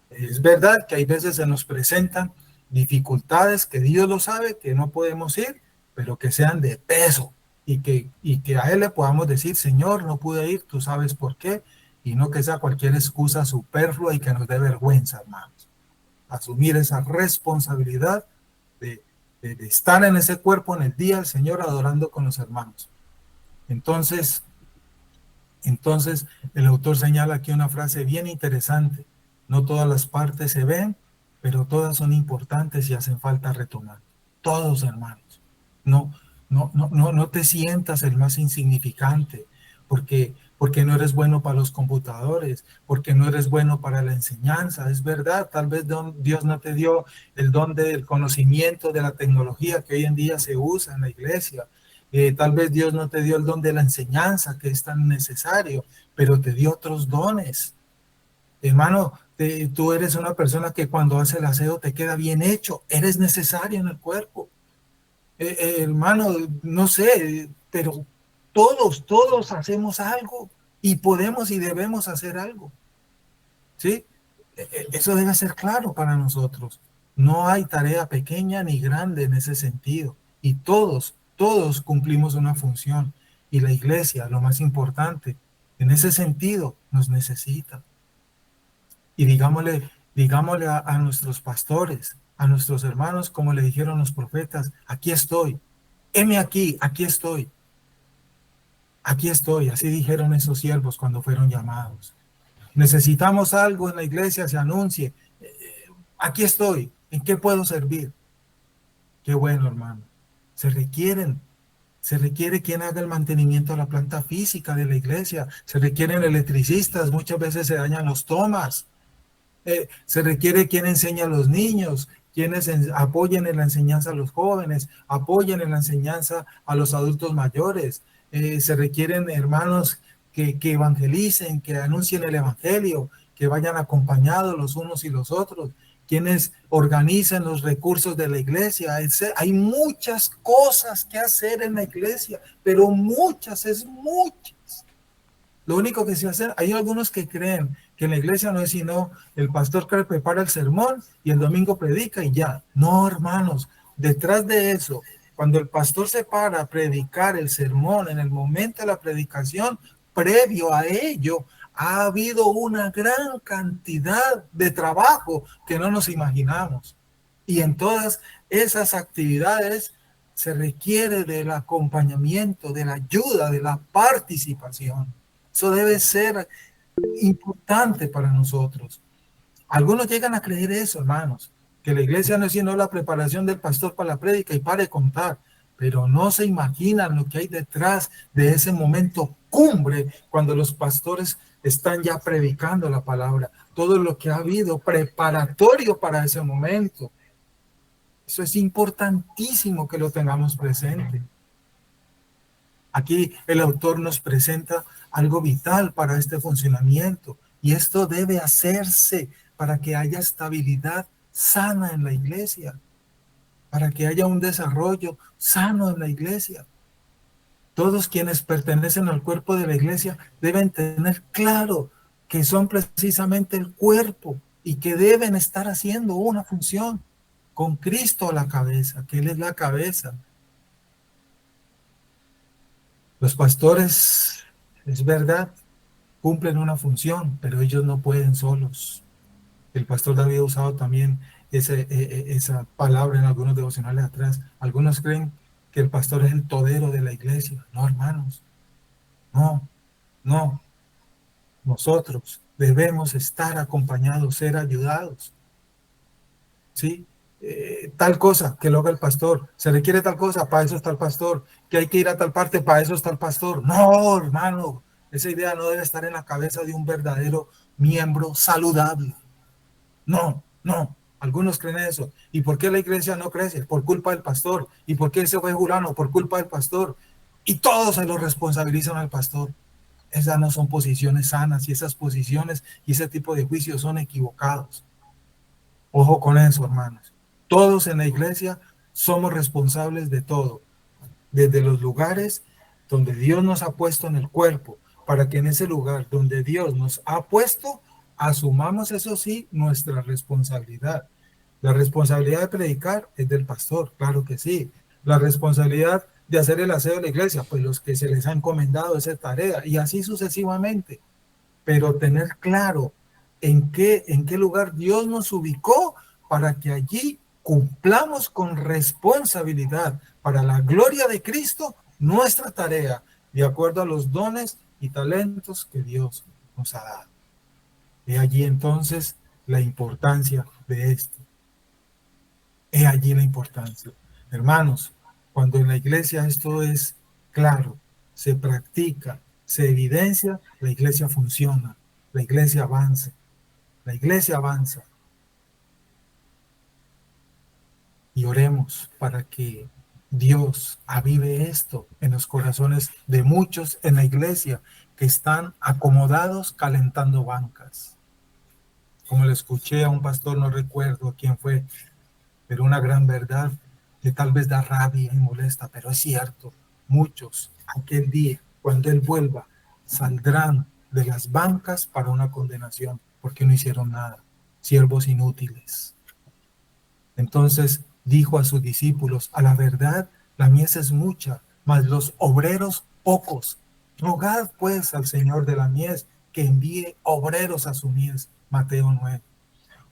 Es verdad que hay veces se nos presentan dificultades que Dios lo sabe, que no podemos ir, pero que sean de peso y que a Él le podamos decir, Señor, no pude ir, tú sabes por qué, y no que sea cualquier excusa superflua y que nos dé vergüenza, hermanos. Asumir esa responsabilidad de estar en ese cuerpo en el día del Señor adorando con los hermanos. Entonces, el autor señala aquí una frase bien interesante. No todas las partes se ven, pero todas son importantes y hacen falta retomar. Todos, hermanos. No te sientas el más insignificante, porque no eres bueno para los computadores, porque no eres bueno para la enseñanza. Es verdad, tal vez Dios no te dio el don del conocimiento de la tecnología que hoy en día se usa en la iglesia. Tal vez Dios no te dio el don de la enseñanza que es tan necesario, pero te dio otros dones. Hermano, tú eres una persona que cuando hace el aseo te queda bien hecho, eres necesario en el cuerpo. Hermano, no sé, pero todos hacemos algo y podemos y debemos hacer algo. ¿Sí? Eso debe ser claro para nosotros. No hay tarea pequeña ni grande en ese sentido. Y todos cumplimos una función. Y la iglesia, lo más importante, en ese sentido, nos necesita. Y digámosle a nuestros pastores, a nuestros hermanos, como le dijeron los profetas, aquí estoy, heme aquí, aquí estoy. Aquí estoy, así dijeron esos siervos cuando fueron llamados. Necesitamos algo en la iglesia, se anuncie. Aquí estoy, ¿en qué puedo servir? Qué bueno, hermano. Se requiere quien haga el mantenimiento de la planta física de la iglesia. Se requieren electricistas, muchas veces se dañan los tomas. Se requiere quien enseñe a los niños, quienes apoyen en la enseñanza a los jóvenes, apoyen en la enseñanza a los adultos mayores. Se requieren hermanos que evangelicen, que anuncien el evangelio, que vayan acompañados los unos y los otros, quienes organicen los recursos de la iglesia. Hay muchas cosas que hacer en la iglesia, pero muchas. Lo único que se hace, hay algunos que creen que en la iglesia no es sino el pastor que prepara el sermón y el domingo predica y ya. No, hermanos, detrás de eso, cuando el pastor se para a predicar el sermón, en el momento de la predicación, previo a ello, ha habido una gran cantidad de trabajo que no nos imaginamos. Y en todas esas actividades se requiere del acompañamiento, de la ayuda, de la participación. Eso debe ser importante para nosotros. Algunos llegan a creer eso, hermanos, que la iglesia no es sino la preparación del pastor para la prédica y para de contar, pero no se imaginan lo que hay detrás de ese momento cumbre cuando los pastores están ya predicando la palabra, todo lo que ha habido preparatorio para ese momento. Eso es importantísimo que lo tengamos presente. Aquí el autor nos presenta algo vital para este funcionamiento y esto debe hacerse para que haya estabilidad sana en la iglesia, para que haya un desarrollo sano en la iglesia. Todos quienes pertenecen al cuerpo de la iglesia deben tener claro que son precisamente el cuerpo y que deben estar haciendo una función con Cristo a la cabeza, que Él es la cabeza. Los pastores, es verdad, cumplen una función, pero ellos no pueden solos. El pastor David ha usado también esa palabra en algunos devocionales atrás. Algunos creen que el pastor es el todero de la iglesia. No, hermanos. No. Nosotros debemos estar acompañados, ser ayudados. ¿Sí? Tal cosa que lo haga el pastor, se requiere tal cosa, para eso está el pastor, que hay que ir a tal parte, para eso está el pastor. No, hermano, esa idea no debe estar en la cabeza de un verdadero miembro saludable. No, algunos creen eso. ¿Y por qué la iglesia no crece? Por culpa del pastor. ¿Y por qué se fue Julano? Por culpa del pastor. Y todos se lo responsabilizan al pastor. Esas no son posiciones sanas y esas posiciones y ese tipo de juicios son equivocados. Ojo con eso, hermanos. Todos en la iglesia somos responsables de todo, desde los lugares donde Dios nos ha puesto en el cuerpo, para que en ese lugar donde Dios nos ha puesto, asumamos, eso sí, nuestra responsabilidad. La responsabilidad de predicar es del pastor, claro que sí. La responsabilidad de hacer el aseo de la iglesia, pues los que se les ha encomendado esa tarea, y así sucesivamente. Pero tener claro en qué lugar Dios nos ubicó para que allí cumplamos con responsabilidad para la gloria de Cristo nuestra tarea, de acuerdo a los dones y talentos que Dios nos ha dado. He allí entonces la importancia de esto. He allí la importancia. Hermanos, cuando en la iglesia esto es claro, se practica, se evidencia, la iglesia funciona, la iglesia avanza, la iglesia avanza. Y oremos para que Dios avive esto en los corazones de muchos en la iglesia que están acomodados calentando bancas. Como le escuché a un pastor, no recuerdo quién fue, pero una gran verdad que tal vez da rabia y molesta, pero es cierto. Muchos aquel día, cuando Él vuelva, saldrán de las bancas para una condenación, porque no hicieron nada, siervos inútiles. Entonces dijo a sus discípulos: a la verdad, la mies es mucha, mas los obreros pocos. Rogad pues al Señor de la mies que envíe obreros a su mies. Mateo 9.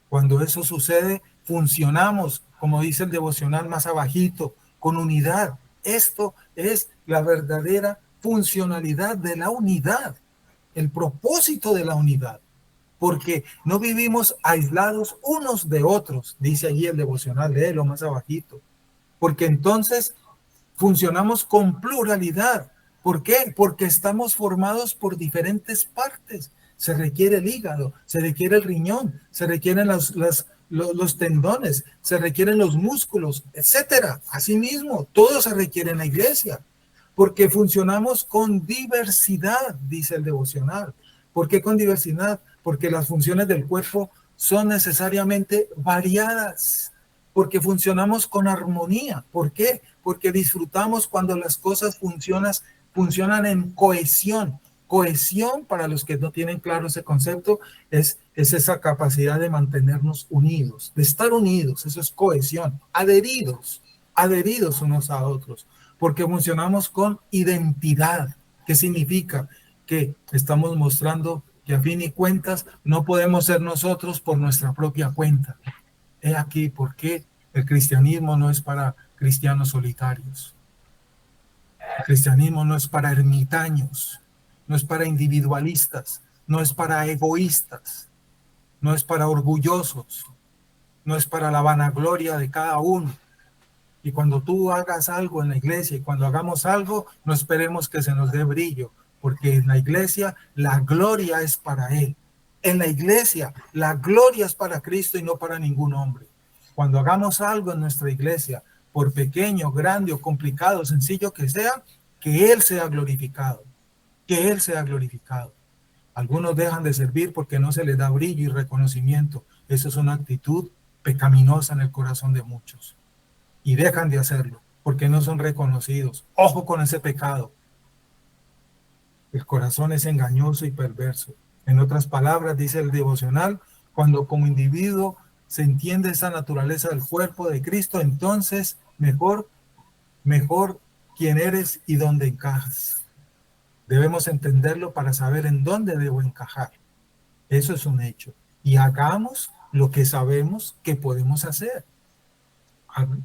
Cuando eso sucede, funcionamos, como dice el devocional más abajito, con unidad. Esto es la verdadera funcionalidad de la unidad, el propósito de la unidad, porque no vivimos aislados unos de otros, dice allí el devocional, léelo más abajito, porque entonces funcionamos con pluralidad. ¿Por qué? Porque estamos formados por diferentes partes. Se requiere el hígado, se requiere el riñón, se requieren los tendones, se requieren los músculos, etcétera. Asimismo, todo se requiere en la iglesia, porque funcionamos con diversidad, dice el devocional. ¿Por qué con diversidad? Porque las funciones del cuerpo son necesariamente variadas, porque funcionamos con armonía. ¿Por qué? Porque disfrutamos cuando las cosas funcionan en cohesión. Cohesión, para los que no tienen claro ese concepto, es esa capacidad de mantenernos unidos, de estar unidos. Eso es cohesión, adheridos unos a otros, porque funcionamos con identidad. ¿Qué significa? Que estamos mostrando que a fin y cuentas no podemos ser nosotros por nuestra propia cuenta. He aquí por qué el cristianismo no es para cristianos solitarios. El cristianismo no es para ermitaños, no es para individualistas, no es para egoístas, no es para orgullosos, no es para la vanagloria de cada uno. Y cuando tú hagas algo en la iglesia y cuando hagamos algo, no esperemos que se nos dé brillo, porque en la iglesia la gloria es para Él. En la iglesia la gloria es para Cristo y no para ningún hombre. Cuando hagamos algo en nuestra iglesia, por pequeño, grande o complicado, sencillo que sea, que Él sea glorificado. Que Él sea glorificado. Algunos dejan de servir porque no se les da brillo y reconocimiento. Eso es una actitud pecaminosa en el corazón de muchos. Y dejan de hacerlo porque no son reconocidos. Ojo con ese pecado. El corazón es engañoso y perverso. En otras palabras, dice el devocional, cuando como individuo se entiende esa naturaleza del cuerpo de Cristo, entonces mejor quién eres y dónde encajas. Debemos entenderlo para saber en dónde debo encajar. Eso es un hecho. Y hagamos lo que sabemos que podemos hacer.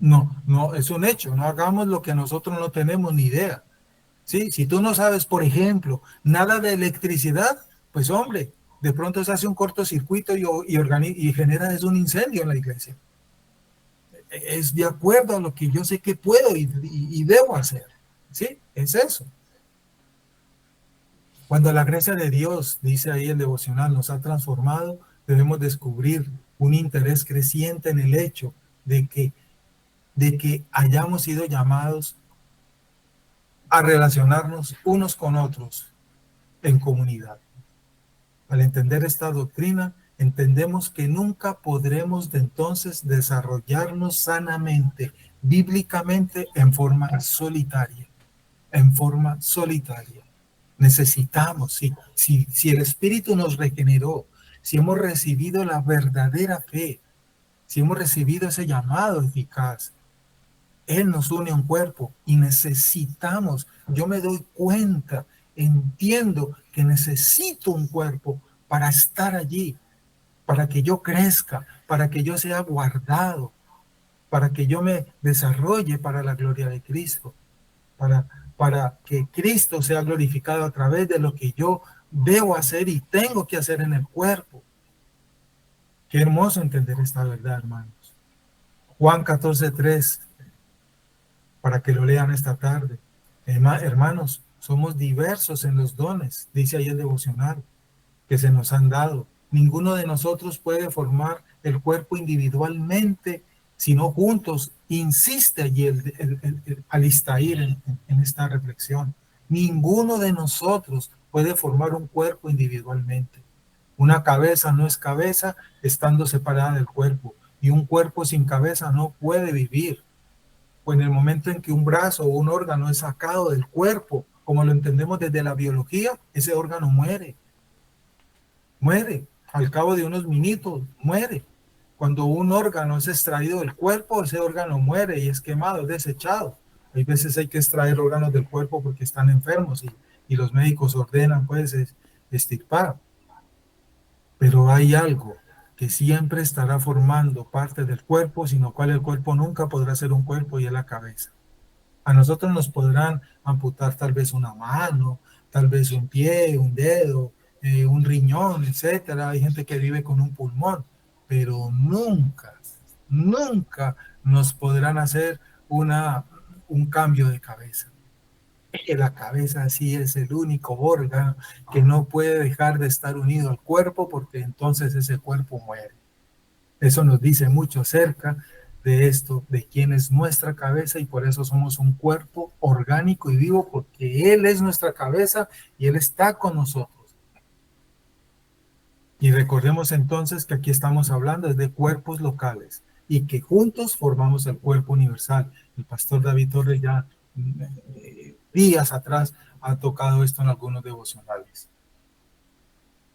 No, es un hecho. No hagamos lo que nosotros no tenemos ni idea. ¿Sí? Si tú no sabes, por ejemplo, nada de electricidad, pues hombre, de pronto se hace un cortocircuito y genera un incendio en la iglesia. Es de acuerdo a lo que yo sé que puedo y debo hacer. ¿Sí? Es eso. Cuando la gracia de Dios, dice ahí el devocional, nos ha transformado, debemos descubrir un interés creciente en el hecho de que hayamos sido llamados a relacionarnos unos con otros en comunidad. Al entender esta doctrina, entendemos que nunca podremos de entonces desarrollarnos sanamente bíblicamente en forma solitaria, en forma solitaria. Necesitamos, si el Espíritu nos regeneró, si hemos recibido la verdadera fe, si hemos recibido ese llamado eficaz, Él nos une a un cuerpo y necesitamos, yo me doy cuenta, entiendo que necesito un cuerpo para estar allí, para que yo crezca, para que yo sea guardado, para que yo me desarrolle para la gloria de Cristo, para que Cristo sea glorificado a través de lo que yo debo hacer y tengo que hacer en el cuerpo. Qué hermoso entender esta verdad, hermanos. Juan 14:3, para que lo lean esta tarde. Hermanos, somos diversos en los dones, dice ahí el devocional, que se nos han dado. Ninguno de nosotros puede formar el cuerpo individualmente, sino juntos. Insiste allí el Alistair en esta reflexión. Ninguno de nosotros puede formar un cuerpo individualmente. Una cabeza no es cabeza estando separada del cuerpo, y un cuerpo sin cabeza no puede vivir. Pues en el momento en que un brazo o un órgano es sacado del cuerpo, como lo entendemos desde la biología, ese órgano muere. Muere. Al cabo de unos minutos, muere. Cuando un órgano es extraído del cuerpo, ese órgano muere y es quemado, es desechado. Hay veces hay que extraer órganos del cuerpo porque están enfermos y los médicos ordenan, pues, extirpar. Pero hay algo que siempre estará formando parte del cuerpo, sin lo cual el cuerpo nunca podrá ser un cuerpo, y es la cabeza. A nosotros nos podrán amputar tal vez una mano, tal vez un pie, un dedo, un riñón, etcétera. Hay gente que vive con un pulmón, pero nunca, nunca nos podrán hacer un cambio de cabeza. La cabeza sí es el único órgano que no puede dejar de estar unido al cuerpo, porque entonces ese cuerpo muere. Eso nos dice mucho acerca de esto, de quién es nuestra cabeza, y por eso somos un cuerpo orgánico y vivo, porque Él es nuestra cabeza y Él está con nosotros. Y recordemos entonces que aquí estamos hablando de cuerpos locales y que juntos formamos el cuerpo universal. El pastor David Torres ya días atrás ha tocado esto en algunos devocionales.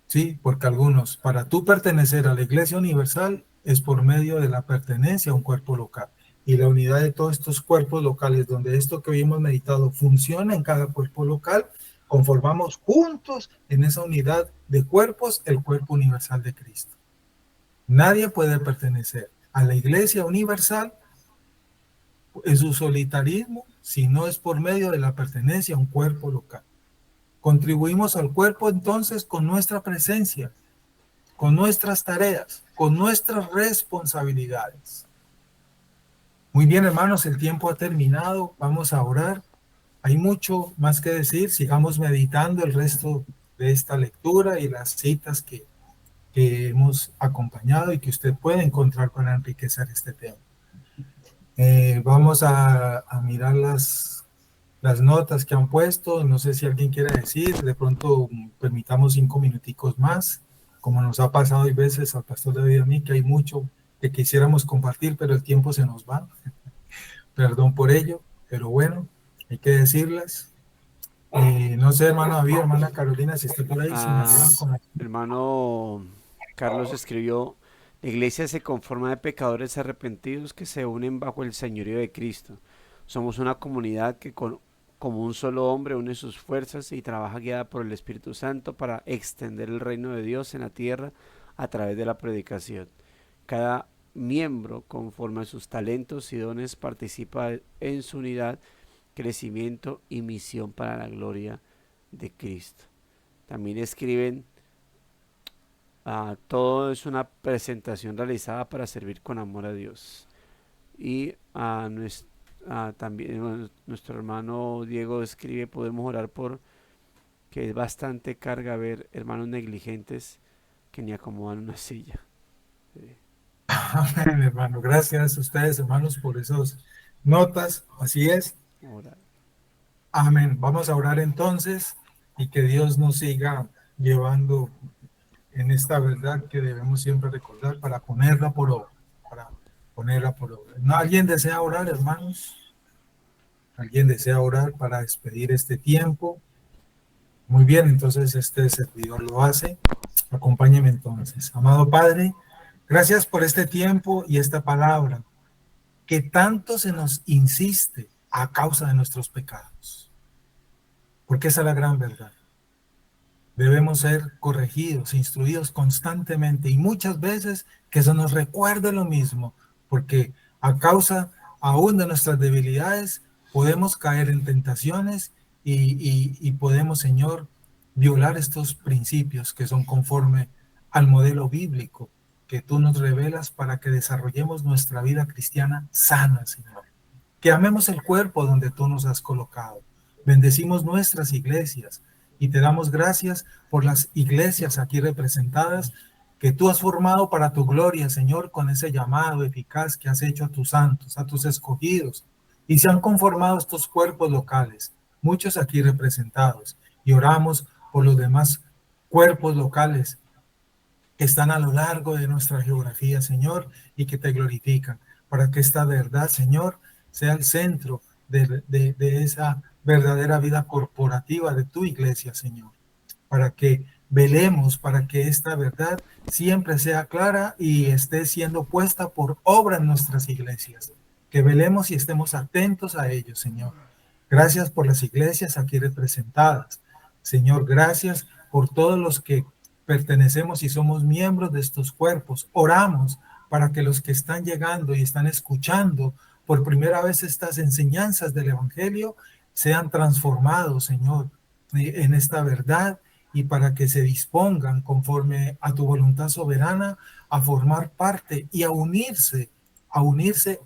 Sí, porque algunos, para tú pertenecer a la Iglesia Universal es por medio de la pertenencia a un cuerpo local. Y la unidad de todos estos cuerpos locales, donde esto que hoy hemos meditado funciona en cada cuerpo local, conformamos juntos en esa unidad de cuerpos el cuerpo universal de Cristo. Nadie puede pertenecer a la Iglesia Universal en su solitarismo si no es por medio de la pertenencia a un cuerpo local. Contribuimos al cuerpo entonces con nuestra presencia, con nuestras tareas, con nuestras responsabilidades. Muy bien, hermanos, el tiempo ha terminado. Vamos a orar. Hay mucho más que decir. Sigamos meditando el resto de esta lectura y las citas que hemos acompañado y que usted puede encontrar para enriquecer este tema. Vamos a mirar las notas que han puesto. No sé si alguien quiere decir, de pronto permitamos 5 minuticos más, como nos ha pasado hay veces al pastor David y a mí, que hay mucho que quisiéramos compartir, pero el tiempo se nos va. Perdón por ello, pero bueno, hay que decirlas. No sé, hermano David, hermana Carolina, si está por ahí. Hermano Carlos escribió: la iglesia se conforma de pecadores arrepentidos que se unen bajo el señorío de Cristo. Somos una comunidad que como un solo hombre une sus fuerzas y trabaja guiada por el Espíritu Santo para extender el reino de Dios en la tierra a través de la predicación. Cada miembro, conforme a sus talentos y dones, participa en su unidad, crecimiento y misión para la gloria de Cristo. También escriben: todo es una presentación realizada para servir con amor a Dios. Y también nuestro hermano Diego escribe: podemos orar por que es bastante carga ver hermanos negligentes que ni acomodan una silla. Amén, hermano. Gracias a ustedes, hermanos, por esas notas. Así es. Orar. Amén. Vamos a orar entonces y que Dios nos siga llevando en esta verdad que debemos siempre recordar para ponerla por obra, para ponerla por obra. ¿No? ¿Alguien desea orar, hermanos? ¿Alguien desea orar para despedir este tiempo? Muy bien, entonces este servidor lo hace. Acompáñeme entonces. Amado Padre, gracias por este tiempo y esta palabra que tanto se nos insiste a causa de nuestros pecados. Porque esa es la gran verdad. Debemos ser corregidos, instruidos constantemente y muchas veces que se nos recuerde lo mismo, porque a causa aún de nuestras debilidades podemos caer en tentaciones y podemos, Señor, violar estos principios que son conforme al modelo bíblico que tú nos revelas para que desarrollemos nuestra vida cristiana sana, Señor. Que amemos el cuerpo donde tú nos has colocado. Bendecimos nuestras iglesias y te damos gracias por las iglesias aquí representadas que tú has formado para tu gloria, Señor, con ese llamado eficaz que has hecho a tus santos, a tus escogidos. Y se han conformado estos cuerpos locales, muchos aquí representados. Y oramos por los demás cuerpos locales que están a lo largo de nuestra geografía, Señor, y que te glorifican, para que esta verdad, Señor, sea el centro de esa verdadera vida corporativa de tu iglesia, Señor, para que velemos, para que esta verdad siempre sea clara y esté siendo puesta por obra en nuestras iglesias, que velemos y estemos atentos a ello, Señor. Gracias por las iglesias aquí representadas, Señor, gracias por todos los que pertenecemos y somos miembros de estos cuerpos. Oramos para que los que están llegando y están escuchando por primera vez estas enseñanzas del Evangelio sean transformados, Señor, en esta verdad y para que se dispongan conforme a tu voluntad soberana a formar parte y a unirse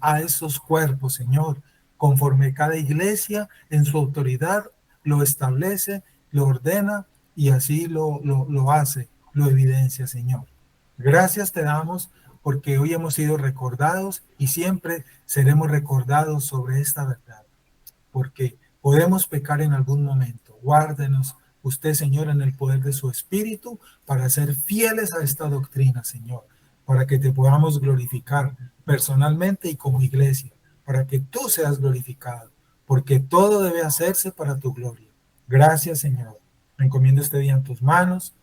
a esos cuerpos, Señor, conforme cada iglesia en su autoridad lo establece, lo ordena y así lo hace, lo evidencia, Señor. Gracias te damos porque hoy hemos sido recordados y siempre seremos recordados sobre esta verdad, porque podemos pecar en algún momento. Guárdenos usted, Señor, en el poder de su Espíritu para ser fieles a esta doctrina, Señor, para que te podamos glorificar personalmente y como iglesia, para que tú seas glorificado, porque todo debe hacerse para tu gloria. Gracias, Señor. Me encomiendo este día en tus manos.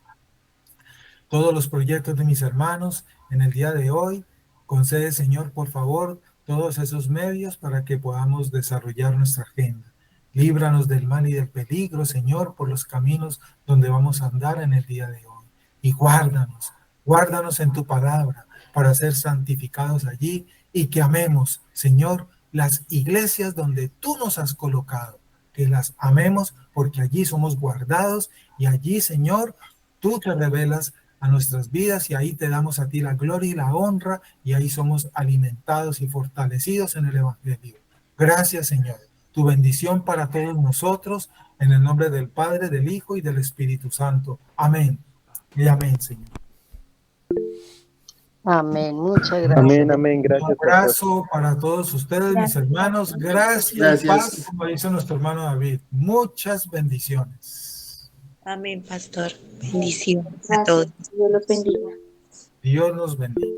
Todos los proyectos de mis hermanos en el día de hoy, concede, Señor, por favor, todos esos medios para que podamos desarrollar nuestra agenda. Líbranos del mal y del peligro, Señor, por los caminos donde vamos a andar en el día de hoy. Y guárdanos en tu palabra para ser santificados allí y que amemos, Señor, las iglesias donde tú nos has colocado. Que las amemos porque allí somos guardados y allí, Señor, tú te revelas a nuestras vidas y ahí te damos a ti la gloria y la honra y ahí somos alimentados y fortalecidos en el Evangelio. Gracias, Señor. Tu bendición para todos nosotros en el nombre del Padre, del Hijo y del Espíritu Santo. Amén. Y amén, Señor. Amén, muchas gracias. Amén, amén, gracias. Un abrazo para todos ustedes, mis hermanos. Gracias. Paz, como dice nuestro hermano David. Muchas bendiciones. Amén, pastor. Bendiciones a todos. Dios los bendiga. Dios nos bendiga.